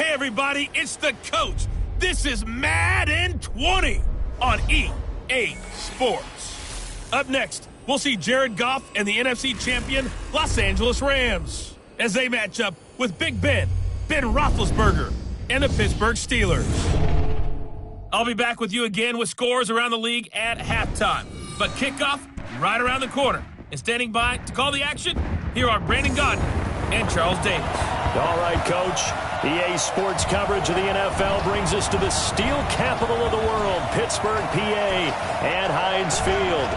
Hey everybody, it's the coach. This is Madden 20 on EA Sports. Up next, we'll see Jared Goff and the NFC champion Los Angeles Rams as they match up with Big Ben Roethlisberger, and the Pittsburgh Steelers. I'll be back with you again with scores around the league at halftime. But kickoff right around the corner. And standing by to call the action, here are Brandon Gaudin and Charles Davis. All right, Coach. EA Sports coverage of the NFL brings us to the steel capital of the world, Pittsburgh, PA, at Heinz Field.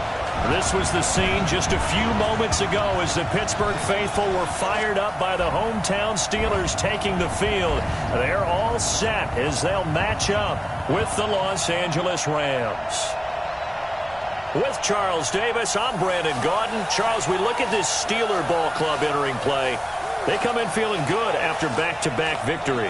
This was the scene just a few moments ago as the Pittsburgh faithful were fired up by the hometown Steelers taking the field. They're all set as they'll match up with the Los Angeles Rams. With Charles Davis, I'm Brandon Gaudin. Charles, we look at this Steeler ball club entering play. They come in feeling good after back-to-back victories.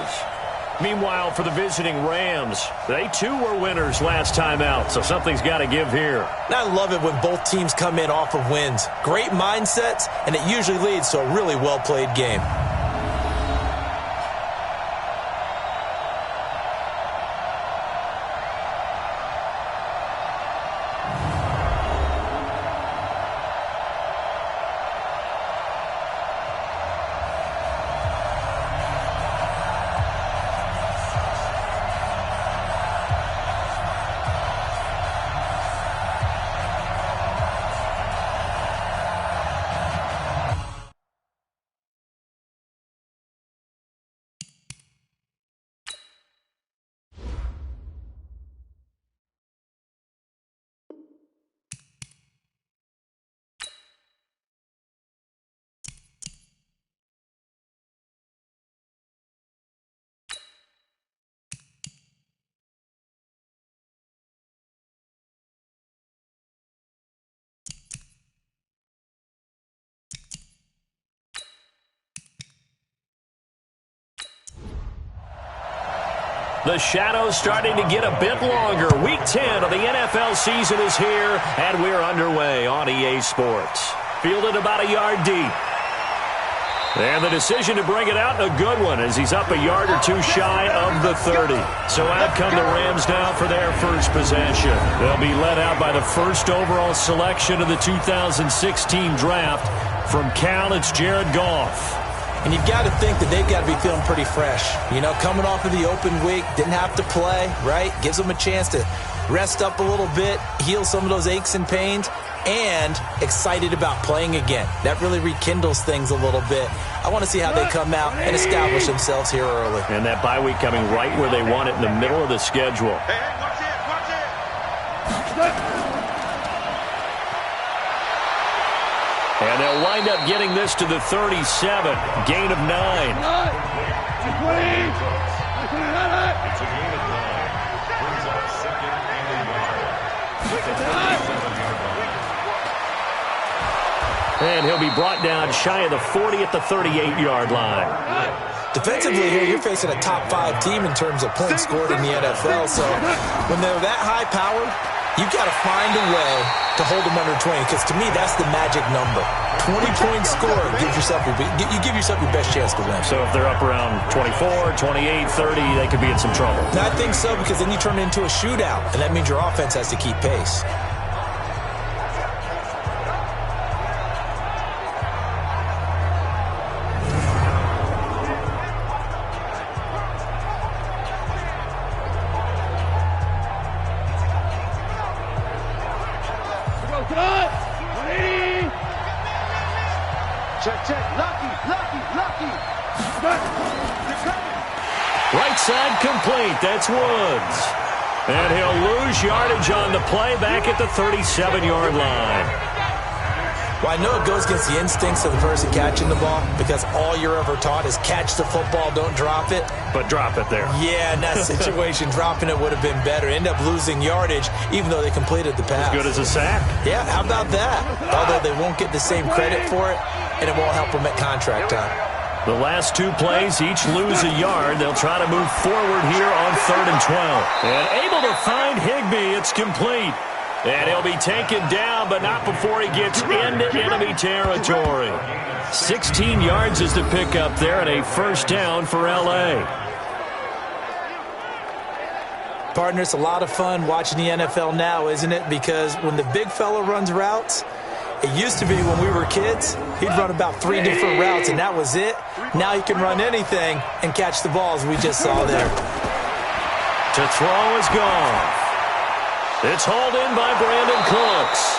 Meanwhile, for the visiting Rams, they too were winners last time out, so something's got to give here. I love it when both teams come in off of wins. Great mindsets, and it usually leads to a really well-played game. The shadow's starting to get a bit longer. Week 10 of the NFL season is here, and we're underway on EA Sports. Fielded about a yard deep. And the decision to bring it out, a good one, as he's up a yard or two shy of the 30. So out come the Rams now for their first possession. They'll be led out by the first overall selection of the 2016 draft. From Cal, it's Jared Goff. And you've got to think that they've got to be feeling pretty fresh. You know, coming off of the open week, didn't have to play, right? Gives them a chance to rest up a little bit, heal some of those aches and pains, and excited about playing again. That really rekindles things a little bit. I want to see how they come out and establish themselves here early. And that bye week coming right where they want it in the middle of the schedule. Hey, watch it. And they'll wind up getting this to the 37. Gain of 9. It's a gain of 9. Brings up second and a yard. And he'll be brought down shy of the 40 at the 38-yard line. Defensively here, you're facing a top 5 team in terms of points scored in the NFL. So when they're that high-powered, you've got to find a way to hold them under 20, because to me, that's the magic number. 20-point score gives yourself you give yourself your best chance to win. So if they're up around 24, 28, 30, they could be in some trouble. I think so, because then you turn it into a shootout, and that means your offense has to keep pace. Right side complete. That's Woods. And he'll lose yardage on the play back at the 37-yard line. Well, I know it goes against the instincts of the person catching the ball, because all you're ever taught is catch the football, don't drop it. But drop it there. Yeah, in that situation, dropping it would have been better. End up losing yardage, even though they completed the pass. As good as a sack. Yeah, how about that? Although they won't get the same credit for it, and it won't help them at contract time. The last 2 plays, each lose a yard. They'll try to move forward here on 3rd and 12. And able to find Higbee. It's complete. And he'll be taken down, but not before he gets into enemy territory. 16 yards is the pickup there, and a first down for L.A. Partner, it's a lot of fun watching the NFL now, isn't it? Because when the big fella runs routes, it used to be when we were kids, he'd run about 3 different routes, and that was it. Now he can run anything and catch the balls we just saw there. To throw is gone. It's hauled in by Brandon Cooks.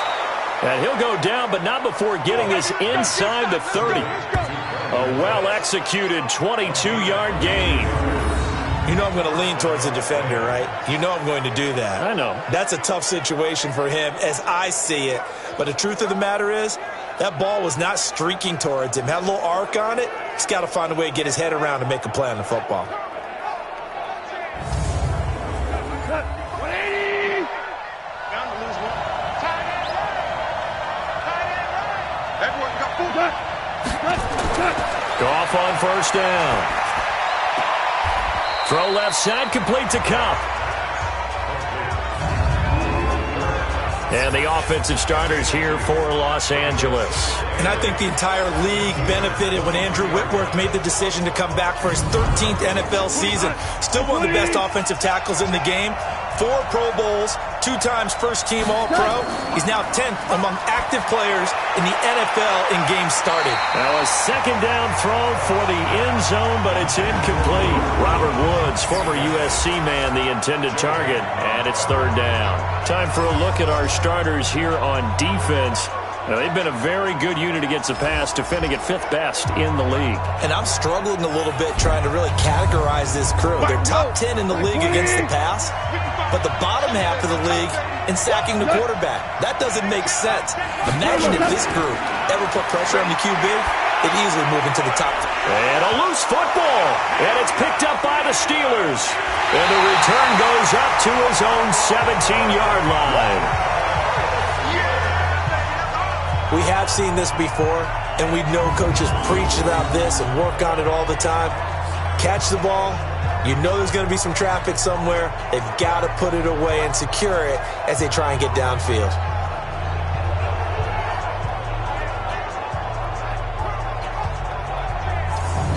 And he'll go down, but not before getting this inside the 30. A well-executed 22-yard gain. You know I'm going to lean towards the defender, right? You know I'm going to do that. I know. That's a tough situation for him as I see it. But the truth of the matter is, that ball was not streaking towards him. Had a little arc on it. He's got to find a way to get his head around and make a play on the football. Goff on first down. Throw left side, complete to Kupp. And the offensive starters here for Los Angeles. And I think the entire league benefited when Andrew Whitworth made the decision to come back for his 13th NFL season. Still one of the best offensive tackles in the game. 4 Pro Bowls, 2 times first-team All-Pro. He's now 10th among active players in the NFL in games started. Now a second down throw for the end zone, but it's incomplete. Robert Woods, former USC man, the intended target, and it's third down. Time for a look at our starters here on defense. Now, they've been a very good unit against the pass, defending at 5th best in the league. And I'm struggling a little bit trying to really categorize this crew. They're top 10 in the league against the pass, but the bottom half of the league in sacking the quarterback. That doesn't make sense. Imagine if this group ever put pressure on the QB, they'd easily move into the top. And a loose football, and it's picked up by the Steelers. And the return goes up to his own 17-yard line. We have seen this before, and we know coaches preach about this and work on it all the time. Catch the ball. You know there's going to be some traffic somewhere. They've got to put it away and secure it as they try and get downfield.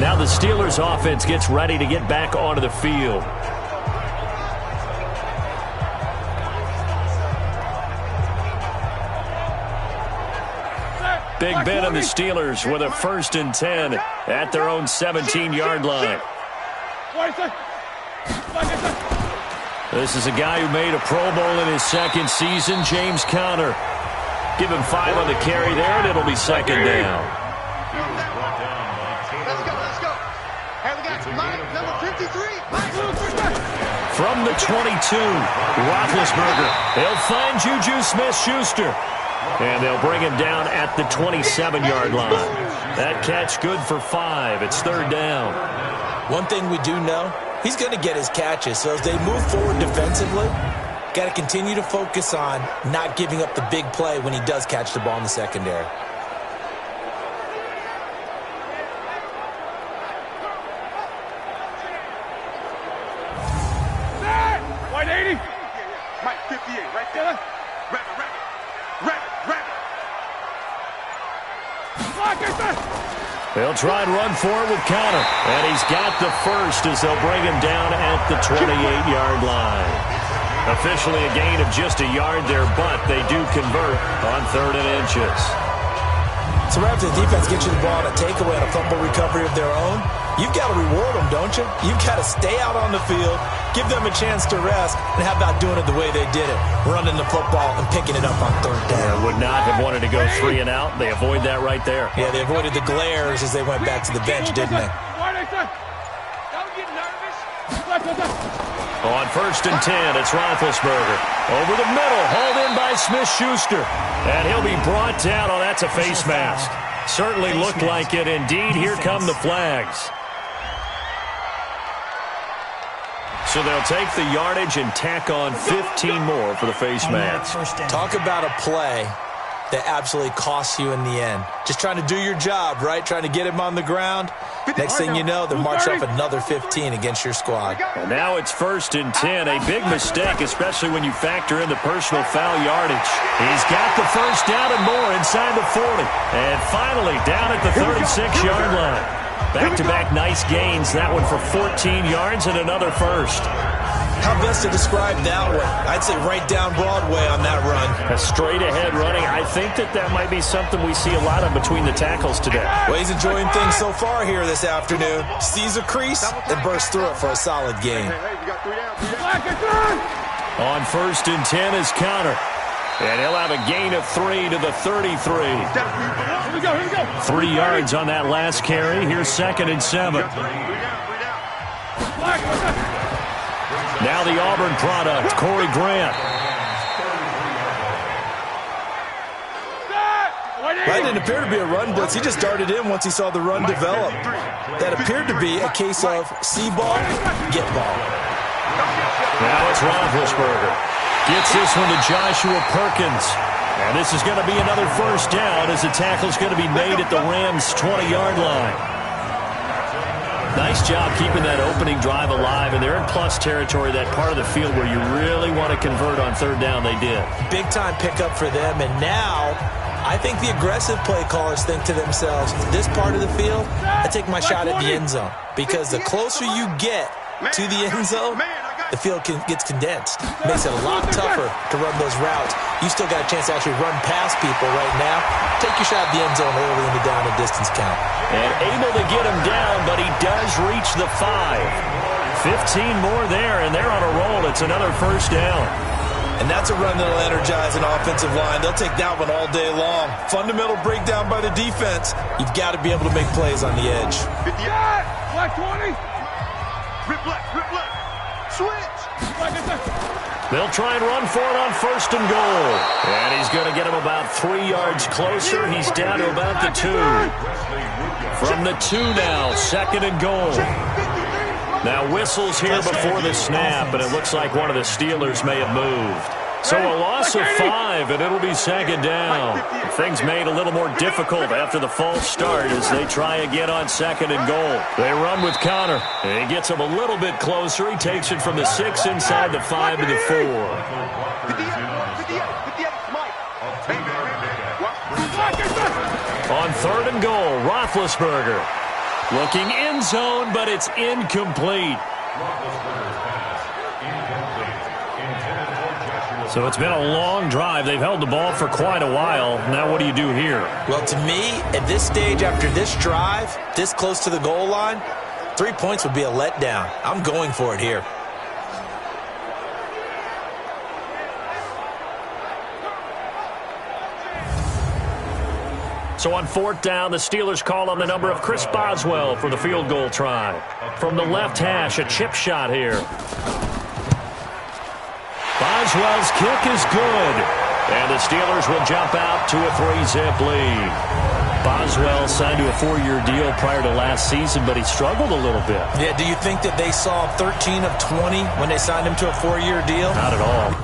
Now the Steelers offense gets ready to get back onto the field. Big Ben and the Steelers with a 1st and 10 at their own 17-yard line. This is a guy who made a Pro Bowl in his 2nd season, James Conner. Give him 5 on the carry there, and it'll be 2nd down. Let's go. Hey, we got Mike, number 53. From the 22, Roethlisberger. They'll find Juju Smith-Schuster. And they'll bring him down at the 27-yard line. That catch good for 5. It's 3rd down. One thing we do know, he's going to get his catches. So as they move forward defensively, got to continue to focus on not giving up the big play when he does catch the ball in the secondary. White 80. Mike 58, right there. Rabbit. They'll try and run forward with Conner. And he's got the 1st as they'll bring him down at the 28-yard line. Officially a gain of just a yard there, but they do convert on 3rd and inches. So right after the defense gets you the ball on a takeaway and a fumble recovery of their own, you've got to reward them, don't you? You've got to stay out on the field, give them a chance to rest, and how about doing it the way they did it, running the football and picking it up on 3rd down. Would not have wanted to go 3 and out. They avoid that right there. Yeah, they avoided the glares as they went back to the bench, didn't they? On 1st and 10, it's Roethlisberger. Over the middle, hauled in by Smith-Schuster. And he'll be brought down. Oh, that's a face mask. Certainly looked like it. Indeed, here come the flags. So they'll take the yardage and tack on 15 more for the face mask. Talk about a play that absolutely costs you in the end. Just trying to do your job, right? Trying to get him on the ground. Next thing you know, they're marching off another 15 against your squad. And now it's 1st and 10. A big mistake, especially when you factor in the personal foul yardage. He's got the 1st down and more inside the 40. And finally down at the 36-yard line. Back-to-back nice gains. That one for 14 yards and another 1st. How best to describe that one? I'd say right down Broadway on that run. A straight-ahead running. I think that might be something we see a lot of between the tackles today. Well, he's enjoying things so far here this afternoon. Sees a crease and bursts through it for a solid gain. Hey, we got 3 down. On 1st and 10 is Conner. And he'll have a gain of 3 to the 33. Here we go. 3 yards on that last carry. Here's 2nd and 7. Now the Auburn product, Corey Grant. That didn't appear to be a run blitz. He just darted in once he saw the run develop. That appeared to be a case of see ball, get ball. Now it's Roethlisberger. Gets this one to Joshua Perkins. And this is going to be another 1st down as the tackle's going to be made at the Rams' 20-yard line. Nice job keeping that opening drive alive, and they're in plus territory, that part of the field where you really want to convert on 3rd down. They did. Big-time pickup for them, and now I think the aggressive play callers think to themselves, this part of the field, I take my shot at the end zone, because the closer you get to the end zone, the field gets condensed. Makes it a lot tougher to run those routes. You still got a chance to actually run past people right now. Take your shot at the end zone early in the down and distance count. And able to get him down, but he does reach the 5. 15 more there, and they're on a roll. It's another 1st down. And that's a run that'll energize an offensive line. They'll take that one all day long. Fundamental breakdown by the defense. You've got to be able to make plays on the edge. 58, black 20. Rip left. Switch. They'll try and run for it on 1st and goal. And he's going to get him about 3 yards closer. He's down to about the 2. From the 2 now, 2nd and goal. Now whistles here before the snap, and it looks like one of the Steelers may have moved. So a loss of 5, and it'll be 2nd down. Things made a little more difficult after the false start as they try again on 2nd and goal. They run with Conner. He gets him a little bit closer. He takes it from the 6 inside the 5 to the 4. On 3rd and goal, Roethlisberger. Looking end zone, but it's incomplete. So it's been a long drive. They've held the ball for quite a while. Now what do you do here? Well, to me, at this stage, after this drive, this close to the goal line, 3 points would be a letdown. I'm going for it here. So on 4th down, the Steelers call on the number of Chris Boswell for the field goal try. From the left hash, a chip shot here. Boswell's kick is good. And the Steelers will jump out to a 3-zip lead. Boswell signed to a 4-year deal prior to last season, but he struggled a little bit. Yeah, do you think that they saw 13 of 20 when they signed him to a 4-year deal? Not at all.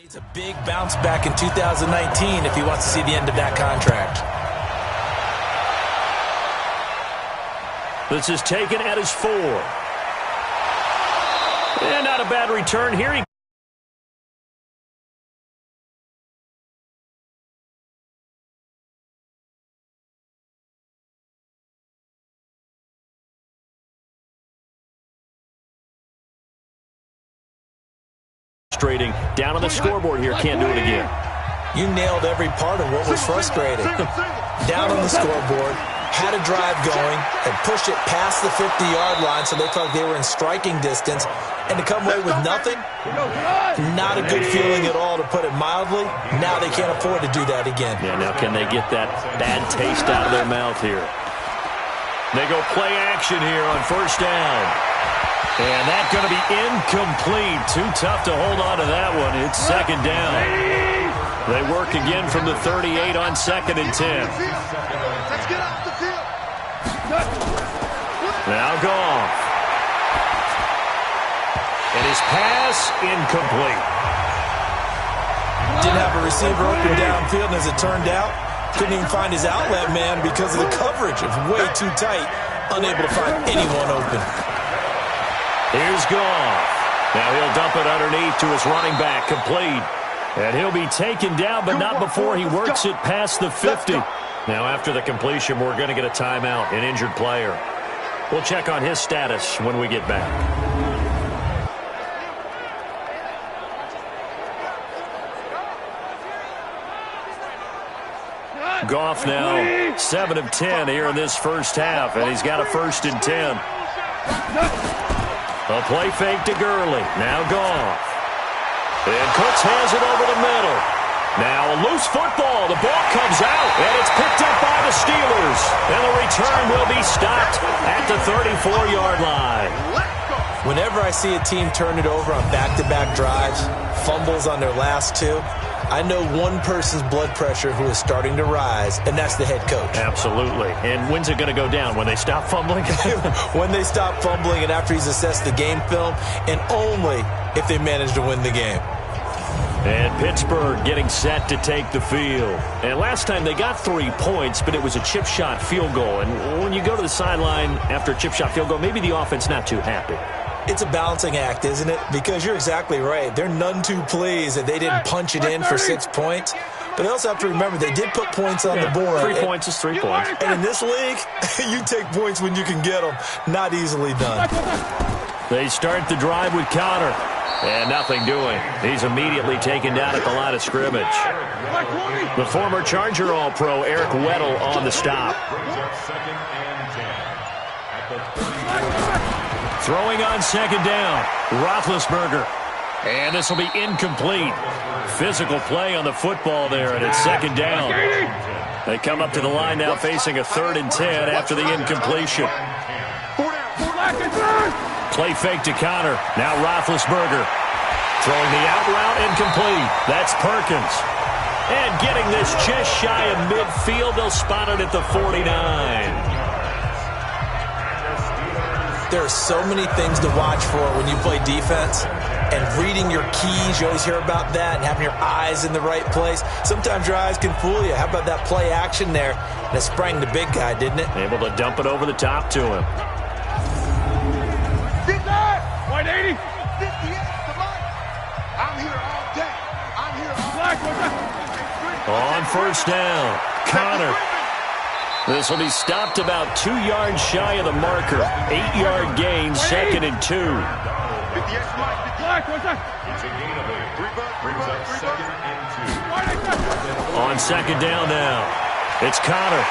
It's a big bounce back in 2019 if he wants to see the end of that contract. This is taken at his 4. And not a bad return here. He down on the scoreboard here, can't do it again. You nailed every part of what was frustrating. Down on the scoreboard, had a drive going, and pushed it past the 50-yard line so they felt like they were in striking distance, and to come away with nothing, not a good feeling at all, to put it mildly. Now they can't afford to do that again. Yeah, now can they get that bad taste out of their mouth here? They go play action here on 1st down. And that's going to be incomplete. Too tough to hold on to that one. It's 2nd down. They work again from the 38 on 2nd and 10. Now Goff. And his pass incomplete. Didn't have a receiver open downfield, and as it turned out, couldn't even find his outlet man because of the coverage. It was way too tight. Unable to find anyone open. Here's Goff. Now he'll dump it underneath to his running back, complete. And he'll be taken down, but not before he works it past the 50. Now after the completion, we're going to get a timeout, an injured player. We'll check on his status when we get back. Goff now 7 of 10 here in this first half, and he's got a 1st and 10. A play fake to Gurley. Now Goff. And Cooks has it over the middle. Now a loose football. The ball comes out, and it's picked up by the Steelers. And the return will be stopped at the 34-yard line. Whenever I see a team turn it over on back-to-back drives, fumbles on their last two, I know one person's blood pressure who is starting to rise, and that's the head coach. Absolutely. And when's it going to go down? When they stop fumbling? When they stop fumbling and after he's assessed the game film, and only if they manage to win the game. And Pittsburgh getting set to take the field. And last time they got 3 points, but it was a chip shot field goal. And when you go to the sideline after a chip shot field goal, maybe the offense not too happy. It's a balancing act, isn't it? Because you're exactly right. They're none too pleased that they didn't punch it in for 6 points. But they also have to remember they did put points on the board. 3 points is 3 points. And in this league, you take points when you can get them. Not easily done. They start the drive with Conner. And nothing doing. He's immediately taken down at the line of scrimmage. The former Charger All-Pro Eric Weddle on the stop. Throwing on 2nd down. Roethlisberger. And this will be incomplete. Physical play on the football there, and it's 2nd down. They come up to the line now facing a 3rd and 10 after the incompletion. Play fake to Conner. Now Roethlisberger. Throwing the out route incomplete. That's Perkins. And getting this just shy of midfield. They'll spot it at the 49. There are so many things to watch for when you play defense. And reading your keys, you always hear about that, and having your eyes in the right place. Sometimes your eyes can fool you. How about that play action there? And it sprang the big guy, didn't it? Able to dump it over the top to him. 180. 58, I'm here all day. I'm here all day. On 1st down, Conner. This will be stopped about 2 yards shy of the marker. 8-yard gain, 2nd and 2. On 2nd down now, it's Conner.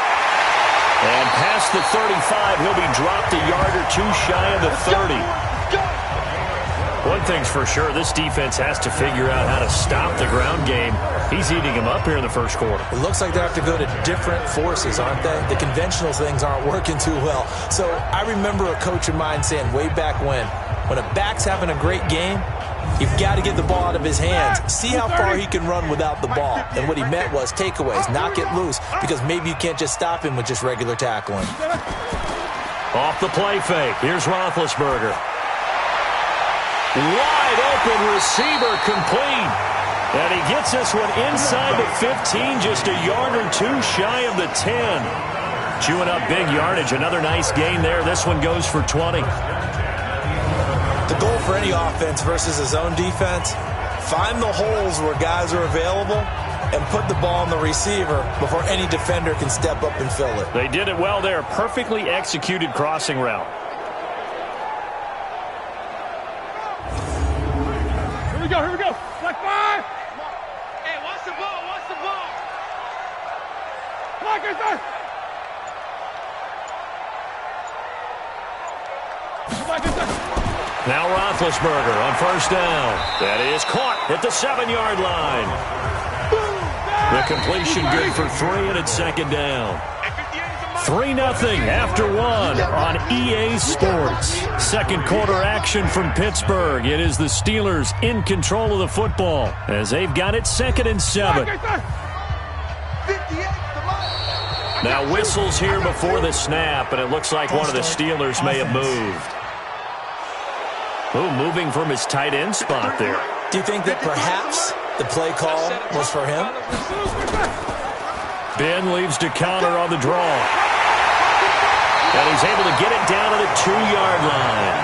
And past the 35, he'll be dropped a yard or 2 shy of the 30. One thing's for sure, this defense has to figure out how to stop the ground game. He's eating him up here in the first quarter. It looks like they have to go to different forces, aren't they? The conventional things aren't working too well. So I remember a coach of mine saying way back when a back's having a great game, you've got to get the ball out of his hands. See how far he can run without the ball. And what he meant was takeaways, knock it loose, because maybe you can't just stop him with just regular tackling. Off the play fake, here's Roethlisberger. Wide open receiver complete. And he gets this one inside the 15, just a yard or 2 shy of the 10. Chewing up big yardage. Another nice gain there. This one goes for 20. The goal for any offense versus his own defense, find the holes where guys are available and put the ball on the receiver before any defender can step up and fill it. They did it well there. Perfectly executed crossing route. Here we go. Black 5. Hey, watch the ball. Black is there. Now Roethlisberger on 1st down. That is caught at the 7-yard line. The completion good for 3, and it's 2nd down. 3-0 after 1 on EA Sports. Second quarter action from Pittsburgh. It is the Steelers in control of the football as they've got it 2nd and 7. Now whistles here before the snap, and it looks like one of the Steelers may have moved. Oh, moving from his tight end spot there. Do you think that perhaps the play call was for him? Ben leaves to Conner on the draw. And he's able to get it down to the 2-yard line.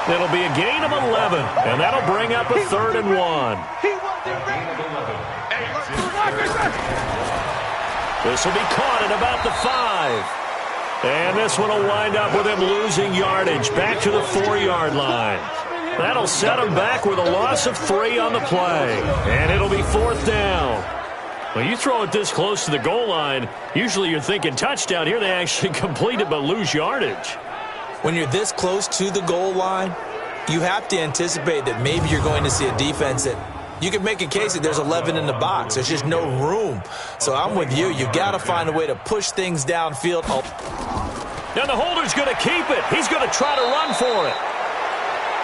It'll be a gain of 11, and that'll bring up a 3rd and 1. This will be caught at about the 5. And this one will wind up with him losing yardage back to the 4-yard line. That'll set him back with a loss of 3 on the play. And it'll be 4th down. When you throw it this close to the goal line, usually you're thinking touchdown. Here they actually complete it but lose yardage. When you're this close to the goal line, you have to anticipate that maybe you're going to see a defense that you can make a case that there's 11 in the box. There's just no room. So I'm with you. You got to find a way to push things downfield. And the holder's going to keep it. He's going to try to run for it.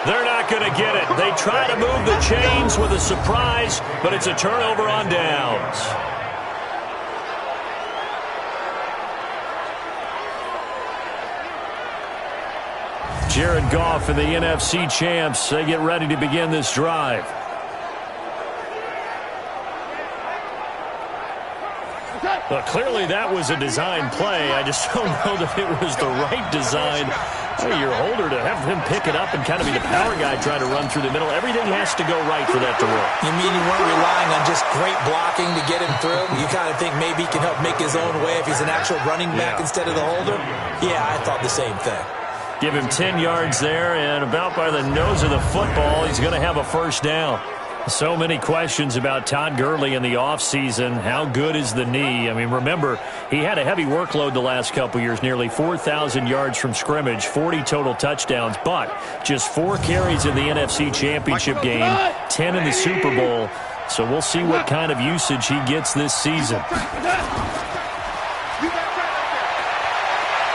They're not going to get it. They try to move the chains with a surprise, but it's a turnover on downs. Jared Goff and the NFC champs, they get ready to begin this drive. Well, clearly that was a design play. I just don't know that it was the right design. Your holder to have him pick it up and kind of be the power guy trying to run through the middle. Everything has to go right for that to work. You mean you weren't relying on just great blocking to get him through? You kind of think maybe he can help make his own way if he's an actual running back instead of the holder? Yeah, I thought the same thing. Give him 10 yards there, and about by the nose of the football, he's going to have a 1st down. So many questions about Todd Gurley in the offseason. How good is the knee? I mean, remember, he had a heavy workload the last couple years, nearly 4,000 yards from scrimmage, 40 total touchdowns, but just 4 carries in the NFC Championship game, 10 in the Super Bowl. So we'll see what kind of usage he gets this season.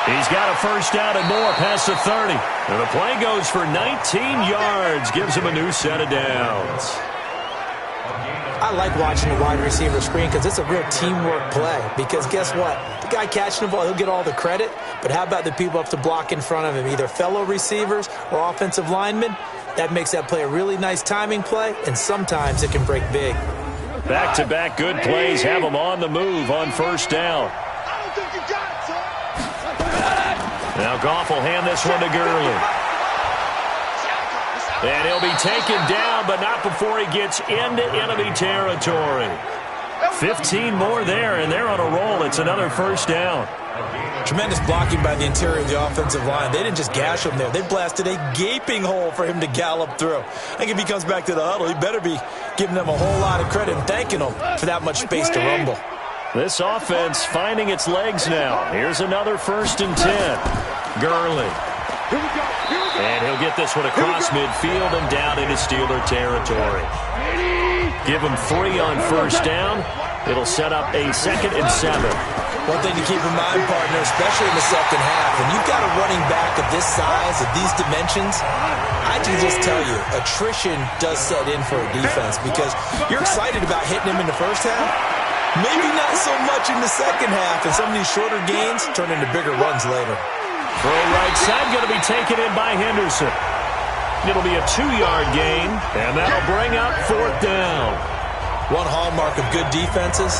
He's got a 1st down and more past the 30. And the play goes for 19 yards, gives him a new set of downs. I like watching the wide receiver screen because it's a real teamwork play. Because guess what? The guy catching the ball, he'll get all the credit. But how about the people up to block in front of him, either fellow receivers or offensive linemen? That makes that play a really nice timing play, and sometimes it can break big. Back-to-back good plays have him on the move on 1st down. Now Goff will hand this one to Gurley. And he'll be taken down, but not before he gets into enemy territory. 15 more there, and they're on a roll. It's another 1st down. Tremendous blocking by the interior of the offensive line. They didn't just gash him there. They blasted a gaping hole for him to gallop through. I think if he comes back to the huddle, he better be giving them a whole lot of credit and thanking them for that much space to rumble. This offense finding its legs now. Here's another 1st and 10. Gurley. And he'll get this one across midfield and down into Steeler territory. Give him 3 on 1st down. It'll set up a 2nd and 7. One thing to keep in mind, partner, especially in the second half, when you've got a running back of this size, of these dimensions, I can just tell you, attrition does set in for a defense because you're excited about hitting him in the first half. Maybe not so much in the second half, and some of these shorter gains turn into bigger runs later. Throw right side going to be taken in by Henderson. It'll be a 2-yard gain, and that'll bring up 4th down. One hallmark of good defenses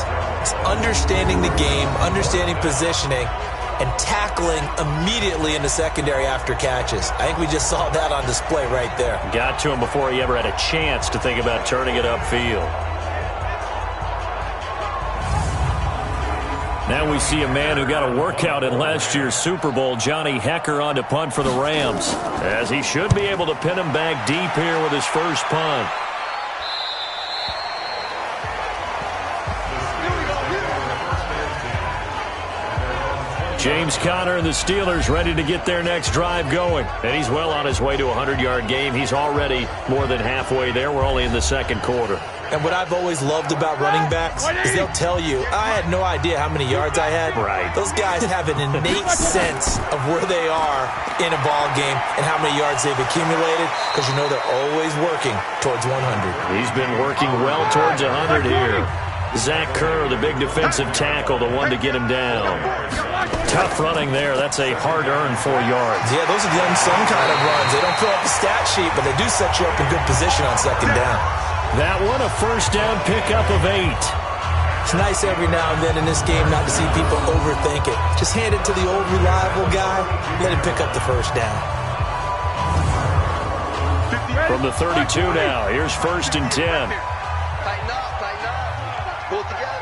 is understanding the game, understanding positioning, and tackling immediately in the secondary after catches. I think we just saw that on display right there. Got to him before he ever had a chance to think about turning it upfield. Now we see a man who got a workout in last year's Super Bowl, Johnny Hekker, on to punt for the Rams, as he should be able to pin him back deep here with his first punt. James Conner and the Steelers ready to get their next drive going. And he's well on his way to a 100-yard game. He's already more than halfway there. We're only in the second quarter. And what I've always loved about running backs is they'll tell you, I had no idea how many yards I had. Right. Those guys have an innate sense of where they are in a ball game and how many yards they've accumulated because you know they're always working towards 100. He's been working well towards 100 here. Zach Kerr, the big defensive tackle, the one to get him down. Tough running there. That's a hard-earned 4 yards. Yeah, those are the unsung kind of runs. They don't fill up the stat sheet, but they do set you up in good position on second down. That one, a first down pickup of 8. It's nice every now and then in this game not to see people overthink it. Just hand it to the old reliable guy, let him pick up the first down. From the 32 now, here's 1st and 10. Tighten up, pull it together.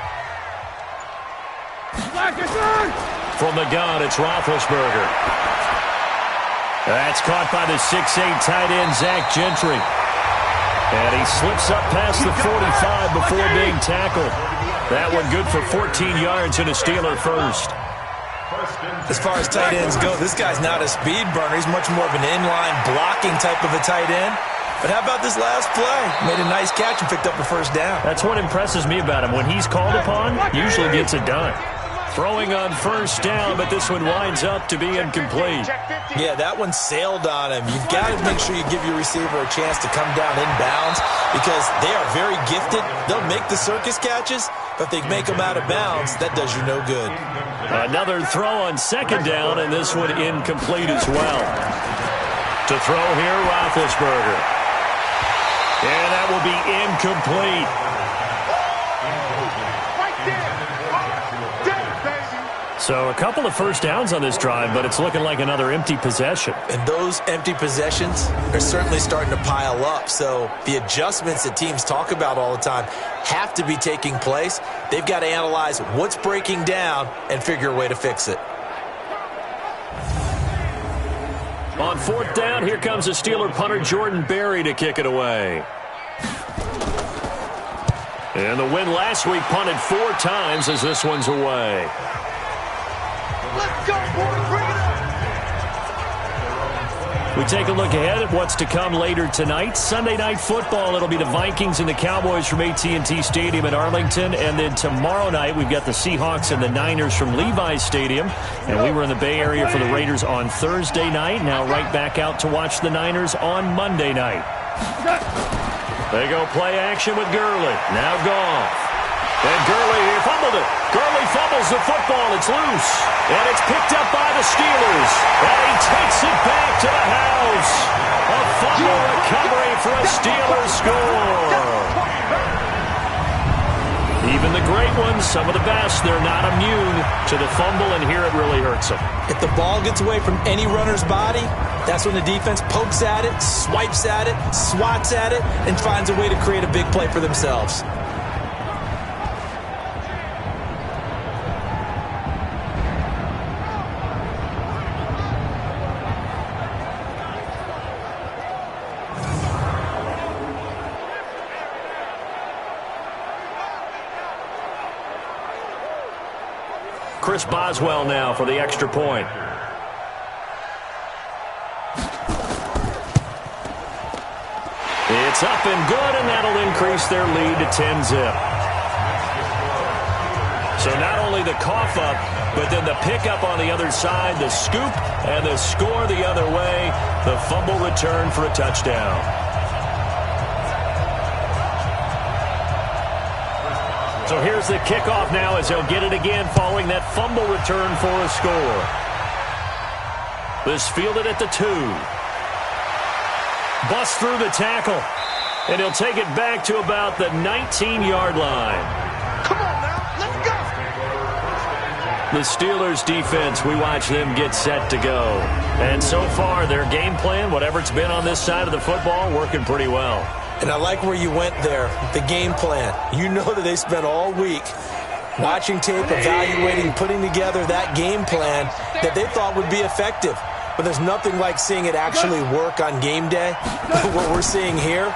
From the gun, it's Roethlisberger. That's caught by the 6'8" tight end, Zach Gentry. And he slips up past the 45 before being tackled. That one good for 14 yards and a Steeler first. As far as tight ends go, this guy's not a speed burner. He's much more of an inline blocking type of a tight end. But how about this last play? Made a nice catch and picked up a first down. That's what impresses me about him. When he's called upon, usually gets it done. Throwing on 1st down, but this one winds up to be incomplete. Yeah, that one sailed on him. You've got to make sure you give your receiver a chance to come down inbounds because they are very gifted. They'll make the circus catches, but they make them out of bounds. That does you no good. Another throw on 2nd down, and this one incomplete as well. To throw here, Roethlisberger. And that will be incomplete. So a couple of 1st downs on this drive, but it's looking like another empty possession. And those empty possessions are certainly starting to pile up. So the adjustments that teams talk about all the time have to be taking place. They've got to analyze what's breaking down and figure a way to fix it. On 4th down, here comes the Steeler punter Jordan Berry to kick it away. And the win last week punted 4 times as this one's away. Let's go, boys. Bring it up. We take a look ahead at what's to come later tonight. Sunday Night Football, it'll be the Vikings and the Cowboys from AT&T Stadium in Arlington. And then tomorrow night, we've got the Seahawks and the Niners from Levi's Stadium. And we were in the Bay Area for the Raiders on Thursday night. Now right back out to watch the Niners on Monday night. They go play action with Gurley. Now Goff. And Gurley, he fumbled it. Gurley fumbles the football. It's loose. And it's picked up by the Steelers. And he takes it back to the house. A fumble recovery for a Steelers score. Even the great ones, some of the best, they're not immune to the fumble, and here it really hurts them. If the ball gets away from any runner's body, that's when the defense pokes at it, swipes at it, swats at it, and finds a way to create a big play for themselves. Chris Boswell now for the extra point. It's up and good, and that'll increase their lead to 10-zip. So not only the cough up, but then the pickup on the other side, the scoop, and the score the other way, the fumble return for a touchdown. So here's the kickoff now as they'll get it again following that fumble return for a score. This fielded at the 2. Busts through the tackle. And he'll take it back to about the 19-yard line. Come on now, let's go. The Steelers defense, we watch them get set to go. And so far, their game plan, whatever it's been on this side of the football, working pretty well. And I like where you went there, the game plan. You know that they spent all week watching tape, evaluating, putting together that game plan that they thought would be effective. But there's nothing like seeing it actually work on game day. What we're seeing here,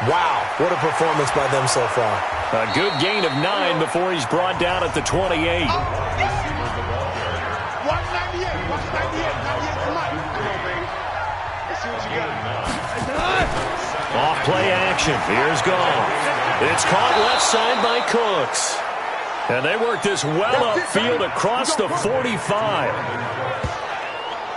wow, what a performance by them so far. A good gain of 9 before he's brought down at the 28. 198, 198 tonight. Come on, baby. Let's see what you got. Off play action. Here's Goff. It's caught left side by Cooks. And they work this well upfield across the 45.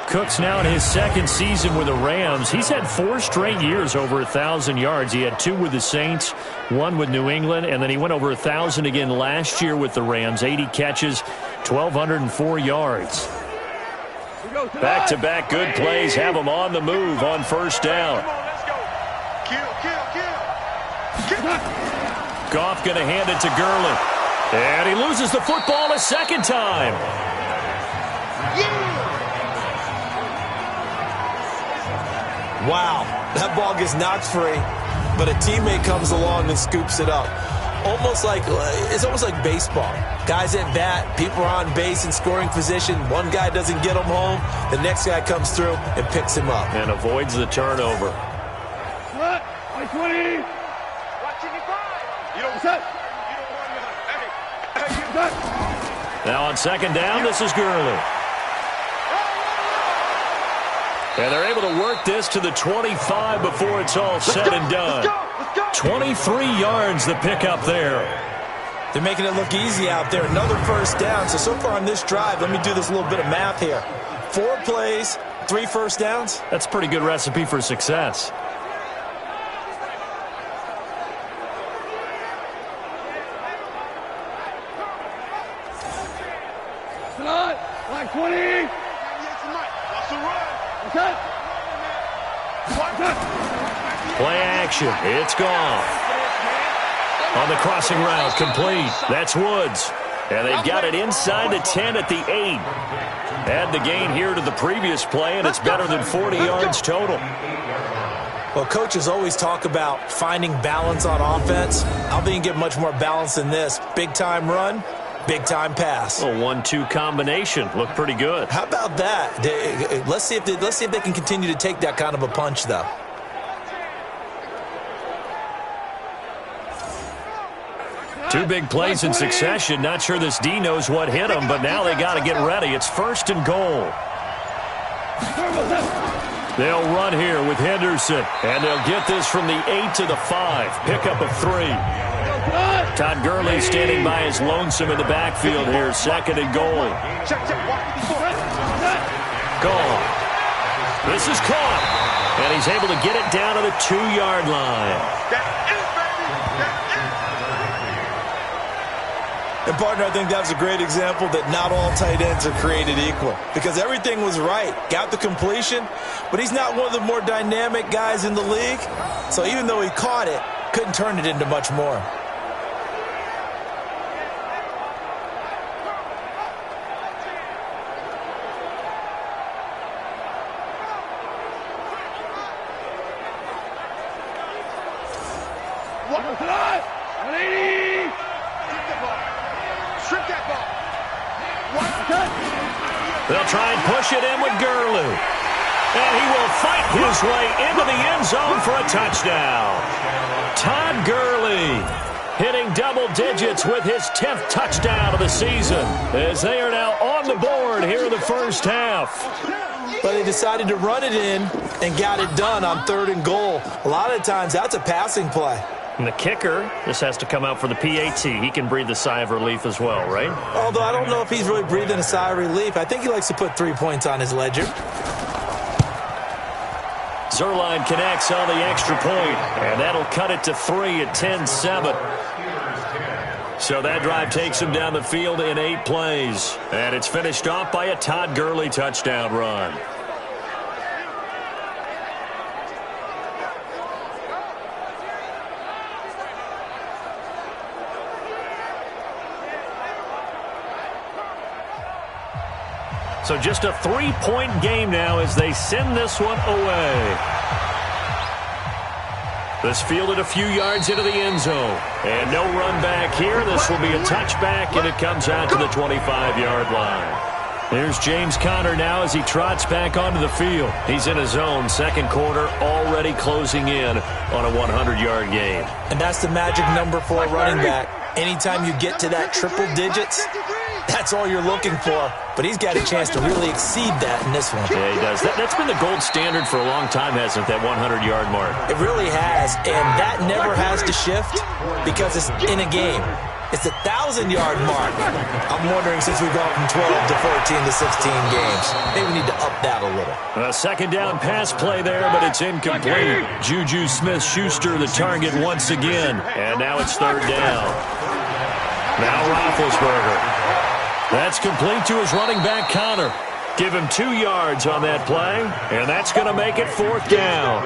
Cooks now in his 2nd season with the Rams. He's had 4 straight years over 1,000 yards. He had 2 with the Saints, 1 with New England, and then he went over 1,000 again last year with the Rams. 80 catches, 1,204 yards. Back-to-back good plays have him on the move on 1st down. Goff going to hand it to Gurley. And he loses the football a 2nd time. Wow. That ball gets knocked free, but a teammate comes along and scoops it up. It's almost like baseball. Guys at bat, people are on base in scoring position. One guy doesn't get him home. The next guy comes through and picks him up. And avoids the turnover. What? 20. You don't set. Now on second down, this is Gurley. And they're able to work this to the 25 before it's all said and done. 23 yards the pickup there. They're making it look easy out there. Another first down. So far on this drive, let me do this little bit of math here. 4 plays, 3 first downs. That's a pretty good recipe for success. Like 20. Play action. It's gone. On the crossing route, complete. That's Woods. And they've got it inside the 10 at the 8. Add the gain here to the previous play, and it's better than 40 yards total. Well, coaches always talk about finding balance on offense. I don't think you can get much more balance than this. Big-time run, big-time pass. A 1-2 combination. Looked pretty good. How about that? Let's see if they can continue to take that kind of a punch, though. Two big plays in succession. Not sure this D knows what hit him, but now they got to get ready. It's 1st and goal. They'll run here with Henderson, and they'll get this from the 8 to the 5. Pickup of 3. Todd Gurley standing by his lonesome in the backfield here. 2nd and goal. Gone. This is caught, and he's able to get it down to the 2-yard line. And, partner, I think that was a great example that not all tight ends are created equal because everything was right. Got the completion, but he's not one of the more dynamic guys in the league. So even though he caught it, couldn't turn it into much more. They'll try and push it in with Gurley. And he will fight his way into the end zone for a touchdown. Todd Gurley hitting double digits with his 10th touchdown of the season as they are now on the board here in the first half. But they decided to run it in and got it done on 3rd and goal. A lot of times that's a passing play. And the kicker, this has to come out for the PAT. He can breathe a sigh of relief as well, right? Although I don't know if he's really breathing a sigh of relief. I think he likes to put 3 points on his ledger. Zuerlein connects on the extra point, and that'll cut it to 3 at 10-7. So that drive takes him down the field in 8 plays. And it's finished off by a Todd Gurley touchdown run. So just a 3-point game now as they send this one away. This fielded a few yards into the end zone. And no run back here. This will be a touchback, and it comes out to the 25-yard line. There's James Conner now as he trots back onto the field. He's in his zone. 2nd quarter already closing in on a 100-yard game. And that's the magic number for a running back. Anytime you get to that triple digits, that's all you're looking for. But he's got a chance to really exceed that in this one. Yeah, he does. That's been the gold standard for a long time, hasn't it, that 100-yard mark? It really has, and that never has to shift because it's in a game. It's a 1,000-yard mark. I'm wondering, since we've gone from 12 to 14 to 16 games, maybe we need to up that a little. A 2nd down pass play there, but it's incomplete. Juju Smith-Schuster the target once again, and now it's 3rd down. Now Roethlisberger. That's complete to his running back, Conner. Give him 2 yards on that play, and that's going to make it 4th down.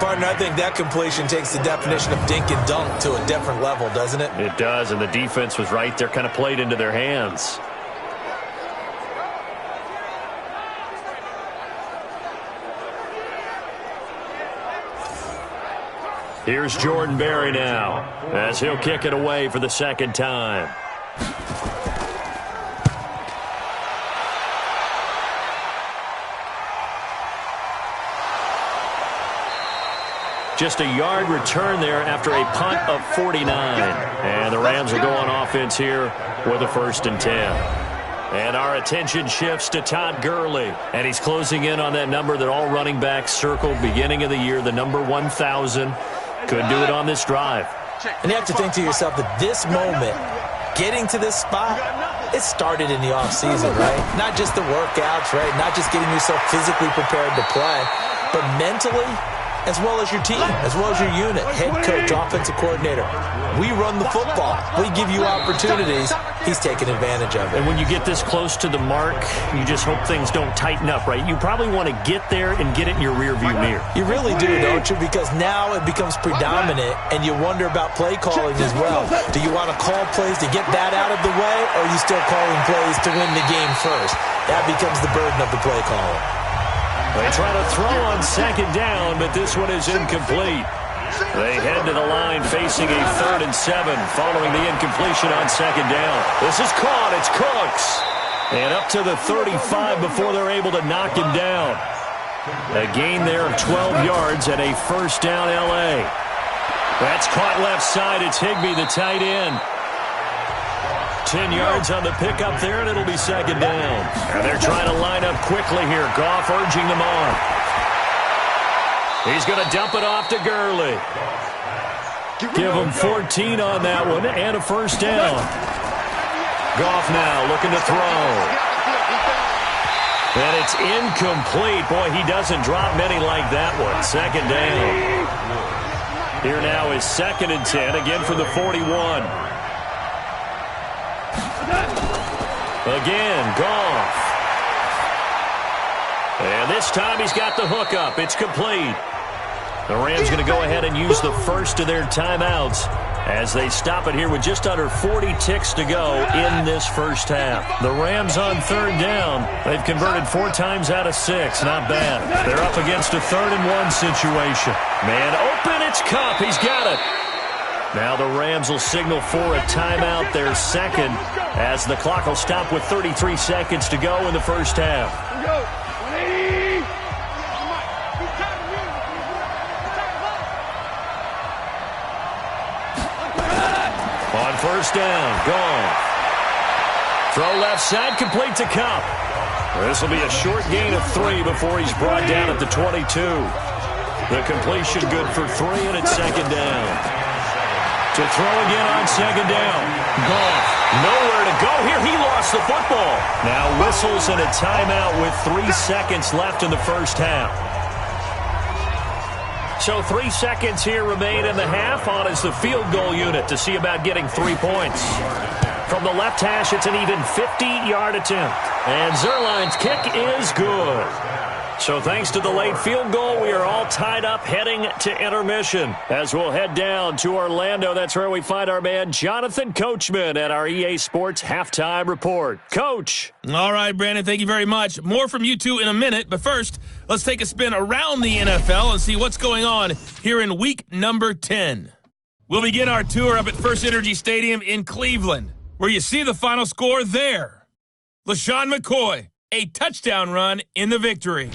Partner, I think that completion takes the definition of dink and dunk to a different level, doesn't it? It does, and the defense was right there, kind of played into their hands. Here's Jordan Berry now as he'll kick it away for the second time. Just a yard return there after a punt of 49. And the Rams will go on offense here with a 1st and 10. And our attention shifts to Todd Gurley. And he's closing in on that number that all running backs circled beginning of the year, the number 1,000. Could do it on this drive. And you have to think to yourself that this moment, getting to this spot, it started in the offseason, right? Not just the workouts, right? Not just getting yourself physically prepared to play, but mentally, as well as your team, as well as your unit, head coach, offensive coordinator. We run the football. We give you opportunities. He's taking advantage of it. And when you get this close to the mark, you just hope things don't tighten up, right? You probably want to get there and get it in your rearview mirror. You really do, don't you? Because now it becomes predominant, and you wonder about play calling as well. Do you want to call plays to get that out of the way, or are you still calling plays to win the game first? That becomes the burden of the play calling. They try to throw on second down, but this one is incomplete. They head to the line facing a 3rd and 7 following the incompletion on second down. This is caught. It's Cooks. And up to the 35 before they're able to knock him down. A gain there of 12 yards and a 1st down L.A. That's caught left side. It's Higbee, the tight end. 10 yards on the pickup there, and it'll be second down. And they're trying to line up quickly here. Goff urging them on. He's going to dump it off to Gurley. Give him 14 on that one and a 1st down. Goff now looking to throw. And it's incomplete. Boy, he doesn't drop many like that one. Second down. Here now is 2nd and 10, again from the 41. Again, Goff. And this time he's got the hook up. It's complete. The Rams going to go ahead and use the first of their timeouts as they stop it here with just under 40 ticks to go in this first half. The Rams on 3rd down. They've converted 4 times out of 6. Not bad. They're up against a 3rd and 1 situation. Man open, it's Kupp. He's got it. Now the Rams will signal for a timeout, their second, as the clock will stop with 33 seconds to go in the first half. On 1st down, Goff. Throw left side, complete to Kupp. This will be a short gain of 3 before he's brought down at the 22. The completion good for 3, and it's second down. To throw again on second down. Goff, nowhere to go here. He lost the football. Now whistles and a timeout with 3 seconds left in the first half. So 3 seconds here remain in the half. On is the field goal unit to see about getting 3 points. From the left hash, it's an even 50-yard attempt. And Zuerlein's kick is good. So thanks to the late field goal, we are all tied up heading to intermission. As we'll head down to Orlando, that's where we find our man Jonathan Coachman at our EA Sports Halftime Report. Coach. All right, Brandon, thank you very much. More from you two in a minute, but first, let's take a spin around the NFL and see what's going on here in week number 10. We'll begin our tour up at First Energy Stadium in Cleveland, where you see the final score there. LaShawn McCoy, a touchdown run in the victory.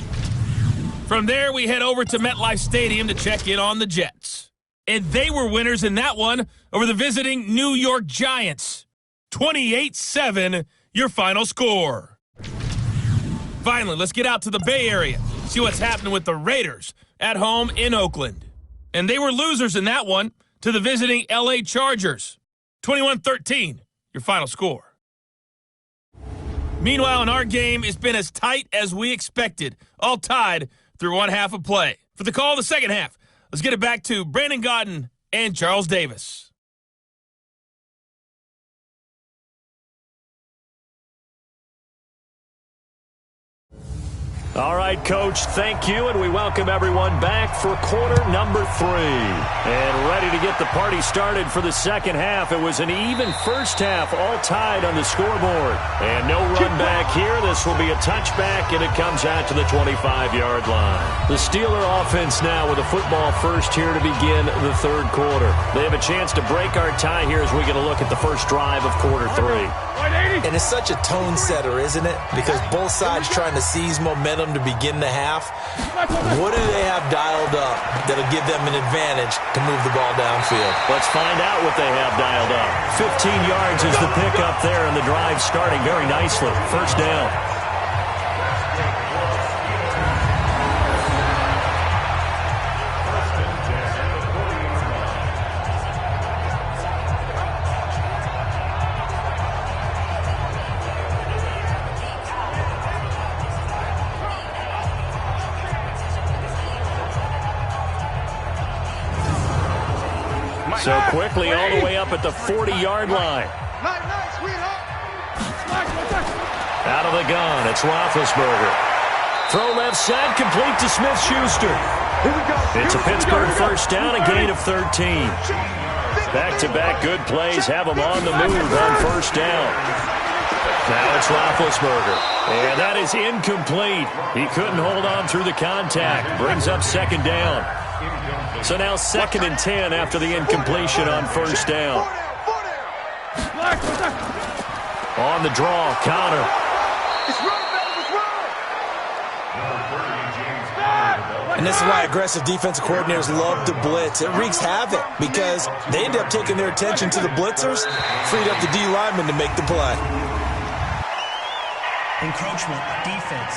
From there, we head over to MetLife Stadium to check in on the Jets. And they were winners in that one over the visiting New York Giants. 28-7, your final score. Finally, let's get out to the Bay Area, see what's happening with the Raiders at home in Oakland. And they were losers in that one to the visiting LA Chargers. 21-13, your final score. Meanwhile, in our game, it's been as tight as we expected, all tied through one half of play. For the call of the second half, let's get it back to Brandon Gaudin and Charles Davis. All right, Coach, thank you, and we welcome everyone back for quarter number 3. And ready to get the party started for the second half. It was an even first half, all tied on the scoreboard. And no run back here. This will be a touchback, and it comes out to the 25-yard line. The Steeler offense now with a football first here to begin the third quarter. They have a chance to break our tie here as we get a look at the first drive of quarter 3. And it's such a tone setter, isn't it? Because both sides trying to seize momentum to begin the half. What do they have dialed up that'll give them an advantage to move the ball downfield? Let's find out what they have dialed up. 15 yards is the pickup there, and the drive starting very nicely. First down. So quickly all the way up at the 40-yard line. Out of the gun, it's Roethlisberger. Throw left side, complete to Smith-Schuster. It's a Pittsburgh first down, a gain of 13. Back-to-back good plays have them on the move on first down. Now it's Roethlisberger. And that is incomplete. He couldn't hold on through the contact. Brings up second down. So now 2nd and 10 after the incompletion on first down. On the draw, Connor. And this is why aggressive defensive coordinators love to blitz. It wreaks havoc because they end up taking their attention to the blitzers, freed up the D lineman to make the play. Encroachment, defense.